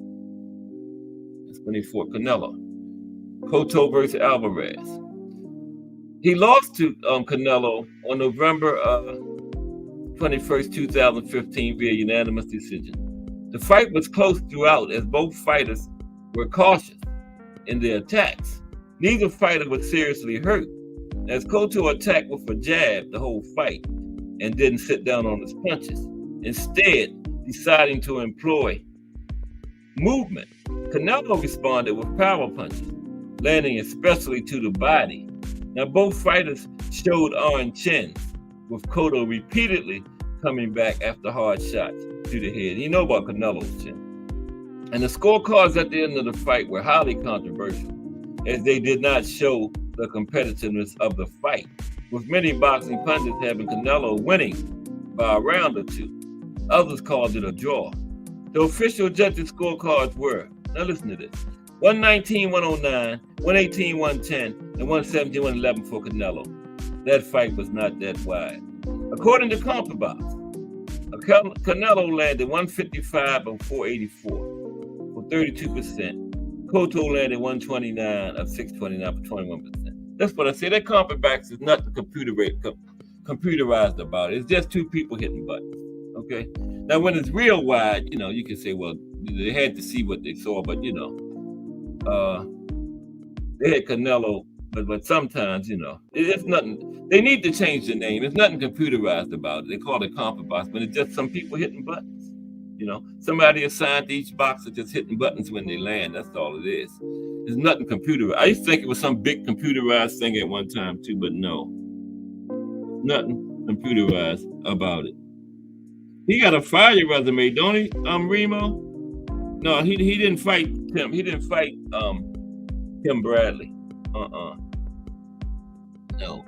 That's when he fought Canelo. Cotto versus Alvarez. He lost to Canelo on November 21st, 2015 via unanimous decision. The fight was close throughout as both fighters were cautious in their attacks. Neither fighter was seriously hurt, as Cotto attacked with a jab the whole fight and didn't sit down on his punches, instead deciding to employ movement. Canelo responded with power punches, landing especially to the body. Now both fighters showed iron chins, with Cotto repeatedly coming back after hard shots to the head. You know about Canelo's chin. And the scorecards at the end of the fight were highly controversial, as they did not show the competitiveness of the fight, with many boxing pundits having Canelo winning by a round or 2. Others called it a draw. The official judges' scorecards were, now listen to this, 119, 109, 118, 110, and 117, 111 for Canelo. That fight was not that wide. According to CompuBox, Canelo landed 155 of 484 for 32%. Cotto landed 129 of 629 for 21%. That's what I say. That CompuBox is nothing computerized about it. It's just two people hitting buttons. Okay. Now, when it's real wide, you can say, well, they had to see what they saw, but they had Canelo, but sometimes, it's nothing. They need to change the name. It's nothing computerized about it. They call it CompuBox, but it's just some people hitting buttons. Somebody assigned to each boxer just hitting buttons when they land. That's all it is. There's nothing computerized. I used to think it was some big computerized thing at one time too, but no, nothing computerized about it. He got a fire resume, don't he? Remo? No, he didn't fight Tim. He didn't fight Tim Bradley. No.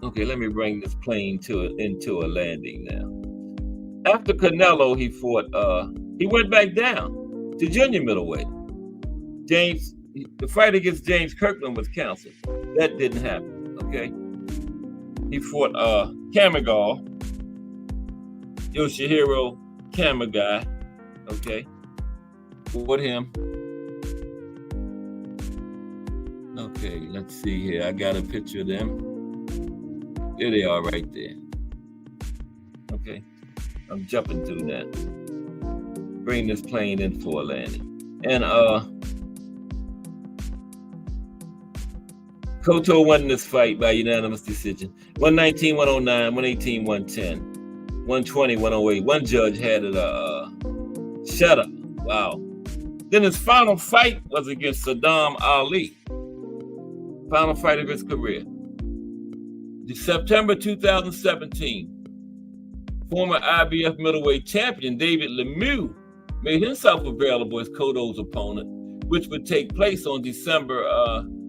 Okay, let me bring this plane into a landing now. After Canelo, he went back down to junior middleweight. The fight against James Kirkland was canceled. That didn't happen. Okay. He fought Kamigal, Yoshihiro Kamigai. Okay. Fought him. Okay, let's see here. I got a picture of them. There they are right there. Okay. I'm jumping through that. Bring this plane in for a landing. And Cotto won this fight by unanimous decision. 119, 109, 118, 110, 120, 108. One judge had it shut up. Wow. Then his final fight was against Saddam Ali. Final fight of his career. September 2017. Former IBF middleweight champion David Lemieux made himself available as Cotto's opponent, which would take place on December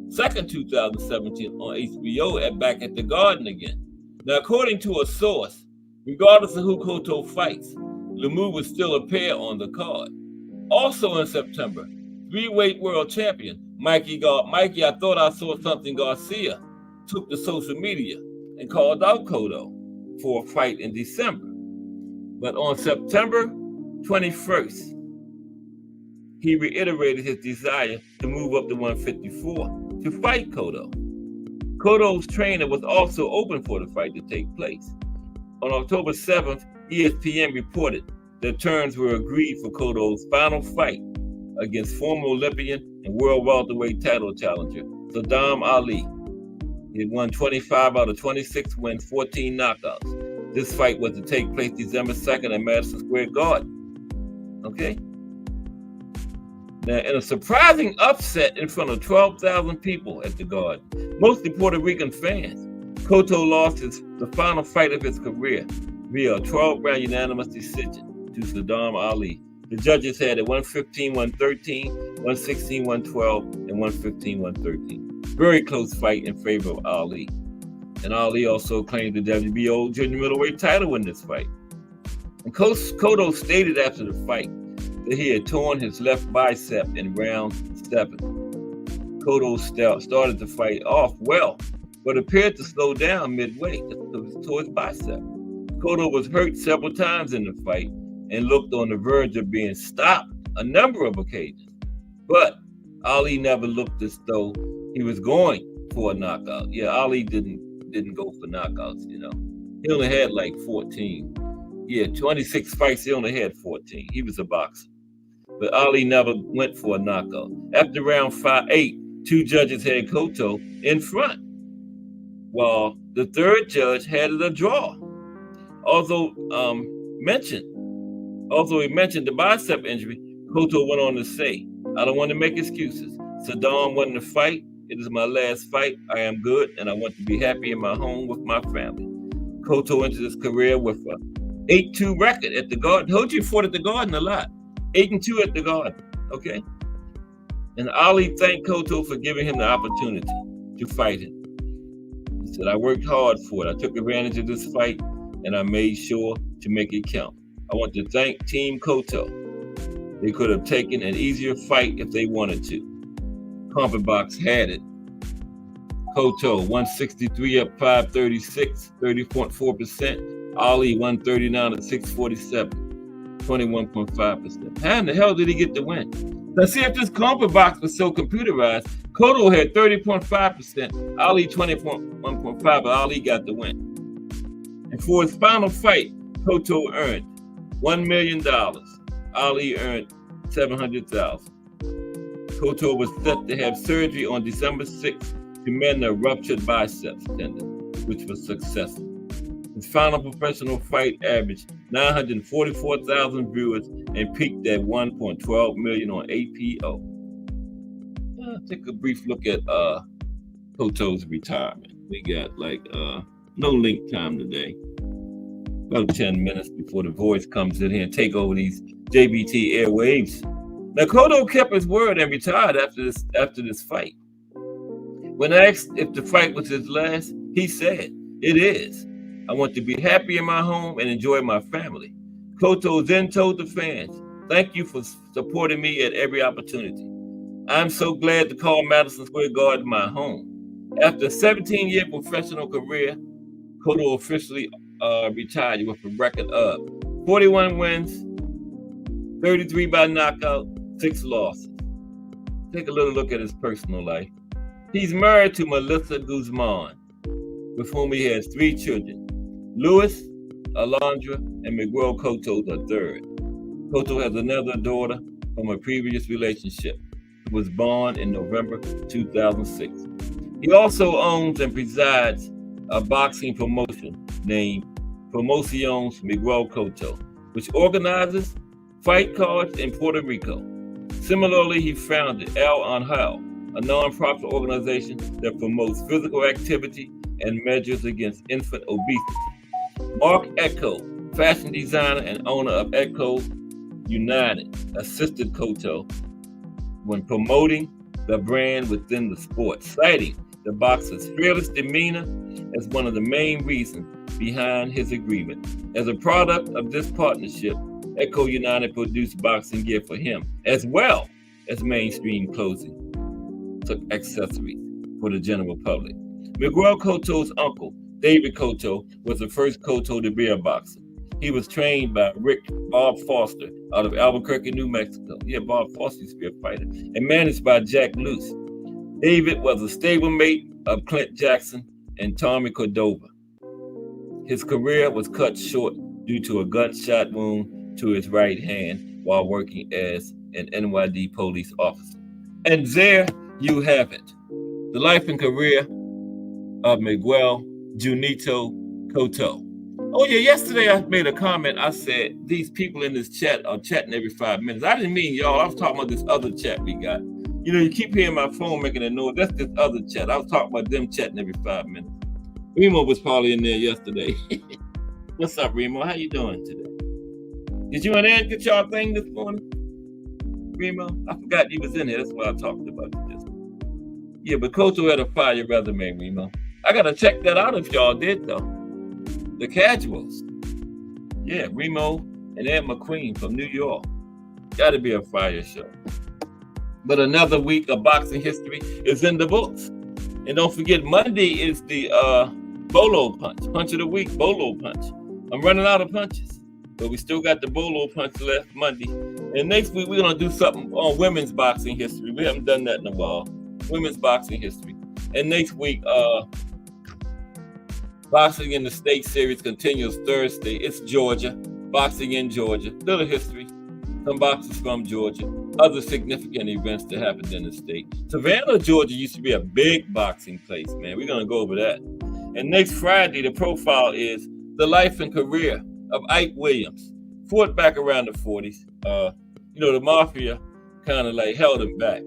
2nd, 2017 on HBO back at the Garden again. Now, according to a source, regardless of who Cotto fights, Lemieux would still appear on the card. Also in September, 3-weight world champion Mikey, I thought I saw something Garcia, took to social media and called out Cotto for a fight in December. But on September 21st, he reiterated his desire to move up to 154 to fight Cotto. Cotto's trainer was also open for the fight to take place. On October 7th, ESPN reported that terms were agreed for Cotto's final fight against former Olympian and world welterweight title challenger Saddam Ali. He had won 25 out of 26 wins, 14 knockouts. This fight was to take place December 2nd at Madison Square Garden. Okay? Now, in a surprising upset in front of 12,000 people at the Garden, mostly Puerto Rican fans, Cotto lost the final fight of his career via a 12-round unanimous decision to Saddam Ali. The judges had it 115, 113, 116, 112, and 115, 113. Very close fight in favor of Ali. And Ali also claimed the WBO junior middleweight title in this fight. And Cotto stated after the fight that he had torn his left bicep in round 7. Cotto started the fight off well, but appeared to slow down midway towards bicep. Cotto was hurt several times in the fight and looked on the verge of being stopped a number of occasions. But Ali never looked as though he was going for a knockout. Yeah, Ali didn't go for knockouts, He only had like 14. 26 fights, he only had 14. He was a boxer. But Ali never went for a knockout. After round 8, 2 judges had Cotto in front, while the third judge had it a draw. Although he mentioned the bicep injury, Cotto went on to say, "I don't want to make excuses. Saddam won the fight. It is my last fight. I am good, and I want to be happy in my home with my family." Cotto entered his career with a 8-2 record at the Garden. Told you he fought at the Garden a lot. 8-2 at the Garden, okay? And Ali thanked Cotto for giving him the opportunity to fight him. He said, "I worked hard for it. I took advantage of this fight, and I made sure to make it count. I want to thank Team Cotto. They could have taken an easier fight if they wanted to. Comfort Box had it. Cotto 163 up 536, 30.4%. Ali 139 at 647, 21.5%. How in the hell did he get the win? Now see, if this Comfort Box was so computerized, Cotto had 30.5%, Ali 20.1.5%, but Ali got the win. And for his final fight, Cotto earned $1 million. Ali earned $700,000. Cotto was set to have surgery on December 6th to mend a ruptured biceps tendon, which was successful. His final professional fight averaged 944,000 viewers and peaked at 1.12 million on APO. Take a brief look at Cotto's retirement. We got no link time today. About 10 minutes before the voice comes in here and take over these JBT airwaves. Now, Cotto kept his word and retired after this fight. When asked if the fight was his last, he said, "It is. I want to be happy in my home and enjoy my family." Cotto then told the fans, "Thank you for supporting me at every opportunity. I'm so glad to call Madison Square Garden my home." After a 17-year professional career, Cotto officially retired with a record of 41 wins, 33 by knockout, 6 losses. Take a little look at his personal life. He's married to Melissa Guzman, with whom he has 3 children, Louis, Alondra, and Miguel Cotto III. Cotto has another daughter from a previous relationship, who was born in November 2006. He also owns and presides a boxing promotion named Promociones Miguel Cotto, which organizes fight cards in Puerto Rico. Similarly, he founded El Angel, a nonprofit organization that promotes physical activity and measures against infant obesity. Mark Echo, fashion designer and owner of Echo United, assisted Cotto when promoting the brand within the sport, citing the boxer's fearless demeanor as one of the main reasons behind his agreement. As a product of this partnership, Echo United produced boxing gear for him, as well as mainstream clothing accessories for the general public. Miguel Cotto's uncle, David Cotto, was the first Cotto to be a boxer. He was trained by Bob Foster out of Albuquerque, New Mexico. Yeah, Bob Foster used to be a fighter. And managed by Jack Luce. David was a stablemate of Clint Jackson and Tommy Cordova. His career was cut short due to a gunshot wound to his right hand while working as an NYD police officer. And there you have it, the life and career of Miguel Junito Cotto. Oh yeah, yesterday I made a comment. I said these people in this chat are chatting every 5 minutes. I didn't mean y'all. I was talking about this other chat we got. You know, you keep hearing my phone making a noise. That's this other chat. I was talking about them chatting every 5 minutes. Remo was probably in there yesterday. What's up, Remo? How you doing today? Did you and Ann get y'all thing this morning? Remo? I forgot you was in here. That's why I talked about this. Yeah, but Cotto had a fire resume, Remo. I gotta check that out if y'all did though. The Casuals. Yeah, Remo and Ed McQueen from New York. Gotta be a fire show. But another week of boxing history is in the books. And don't forget, Monday is the Bolo Punch. Punch of the week, Bolo Punch. I'm running out of punches, but we still got the Bolo Punch left Monday. And next week, we're going to do something on women's boxing history. We haven't done that in a while. Women's boxing history. And next week, boxing in the state series continues Thursday. It's Georgia. Boxing in Georgia. Little history. Some boxers from Georgia. Other significant events that happened in the state. Savannah, Georgia used to be a big boxing place, man. We're going to go over that. And next Friday, the profile is the life and career of Ike Williams. Fought back around the 40s. The mafia kind of like held him back.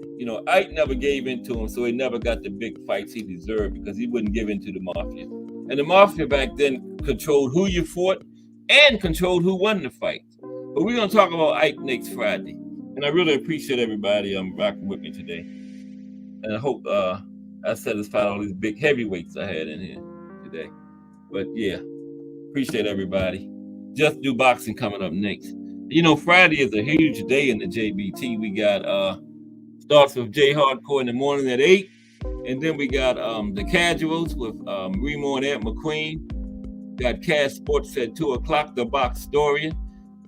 Ike never gave in to him, so he never got the big fights he deserved because he wouldn't give in to the mafia. And the mafia back then controlled who you fought and controlled who won the fight. But we're going to talk about Ike next Friday. And I really appreciate everybody rocking with me today. And I hope I satisfied all these big heavyweights I had in here today. But yeah, appreciate everybody. Just Do Boxing coming up next. Friday is a huge day in the JBT. We got Starts with J Hardcore in the morning at 8. And then we got the Casuals with Remo and Ed McQueen. Got Cash Sports at 2 o'clock, the Box Storian.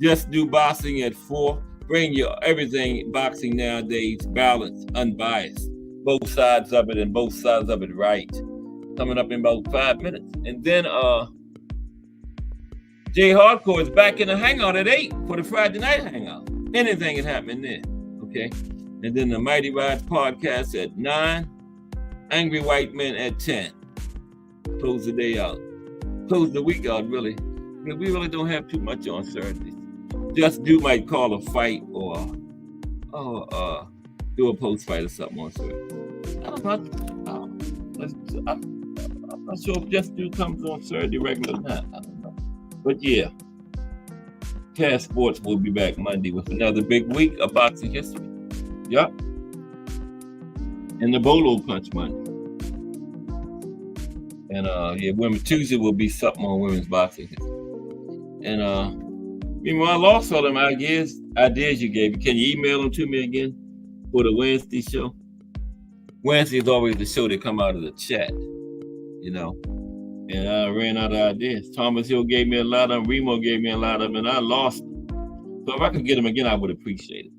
Just Do Boxing at 4. Bring you everything boxing nowadays, balanced, unbiased. Both sides of it and both sides of it right. Coming up in about 5 minutes. And then J Hardcore is back in the hangout at 8 for the Friday night hangout. Anything can happen there. Okay. And then the Mighty Rides podcast at 9. Angry White Men at 10. Close the day out. Close the week out, really. We really don't have too much on Saturdays. Just Do might call a fight or do a post fight or something on Saturday. I'm not sure if Just Do comes on Saturday regular or not. I don't know. But yeah, Cash Sports will be back Monday with another big week of boxing history. Yup. And the Bolo Punch Monday. And Women Tuesday will be something on women's boxing history. And meanwhile, I lost all them ideas you gave me. Can you email them to me again for the Wednesday show? Wednesday is always the show that come out of the chat, you know. And I ran out of ideas. Thomas Hill gave me a lot of them. Remo gave me a lot of them, and I lost them. So if I could get them again, I would appreciate it.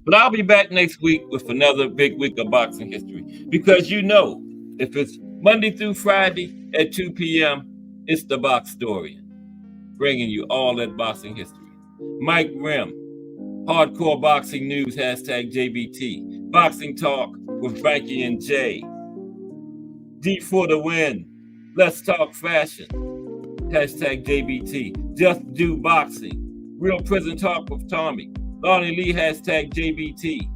But I'll be back next week with another big week of boxing history. Because you know, if it's Monday through Friday at 2 p.m., it's the Box Story, bringing you all that boxing history. Mike Rim, Hardcore Boxing News, #JBT. Boxing Talk with Frankie and Jay. D for the Win. Let's Talk Fashion, #JBT. Just Do Boxing. Real Prison Talk with Tommy. Lonnie Lee, #JBT.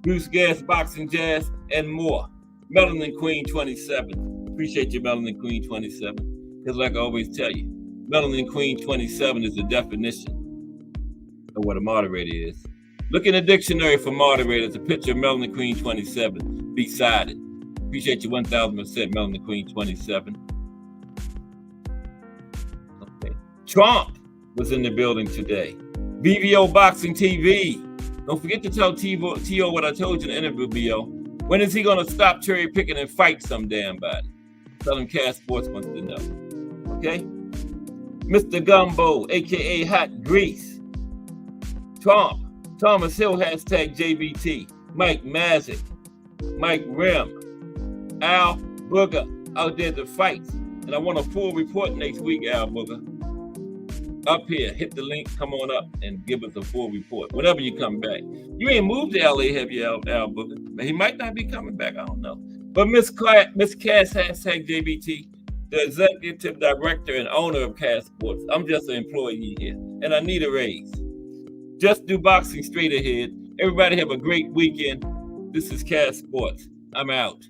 Bruce Gas, Boxing Jazz, and more. Melanin Queen 27. Appreciate you, Melanin Queen 27. Because like I always tell you, Melanin Queen 27 is the definition of what a moderator is. Look in the dictionary for moderators, a picture of Melanin Queen 27 beside it. Appreciate you 1000%, Melanin Queen 27. Okay. Trump was in the building today. BVO Boxing TV. Don't forget to tell T.O. what I told you in the interview, B.O. When is he going to stop cherry picking and fight some damn body? Tell him Cash Sports wants to know. Okay? Mr. Gumbo, a.k.a. Hot Grease. Trump. Thomas Hill, #JBT. Mike Mazik. Mike Rim. Al Booger out there to fight. And I want a full report next week, Al Booger. Up here, hit the link, come on up and give us a full report whenever you come back. You ain't moved to LA, have you, Al Booker? But he might not be coming back, I don't know. But Miss Cass, #JBT, the executive director and owner of Cash Sports. I'm just an employee here, and I need a raise. Just Do Boxing straight ahead. Everybody have a great weekend. This is Cash Sports. I'm out.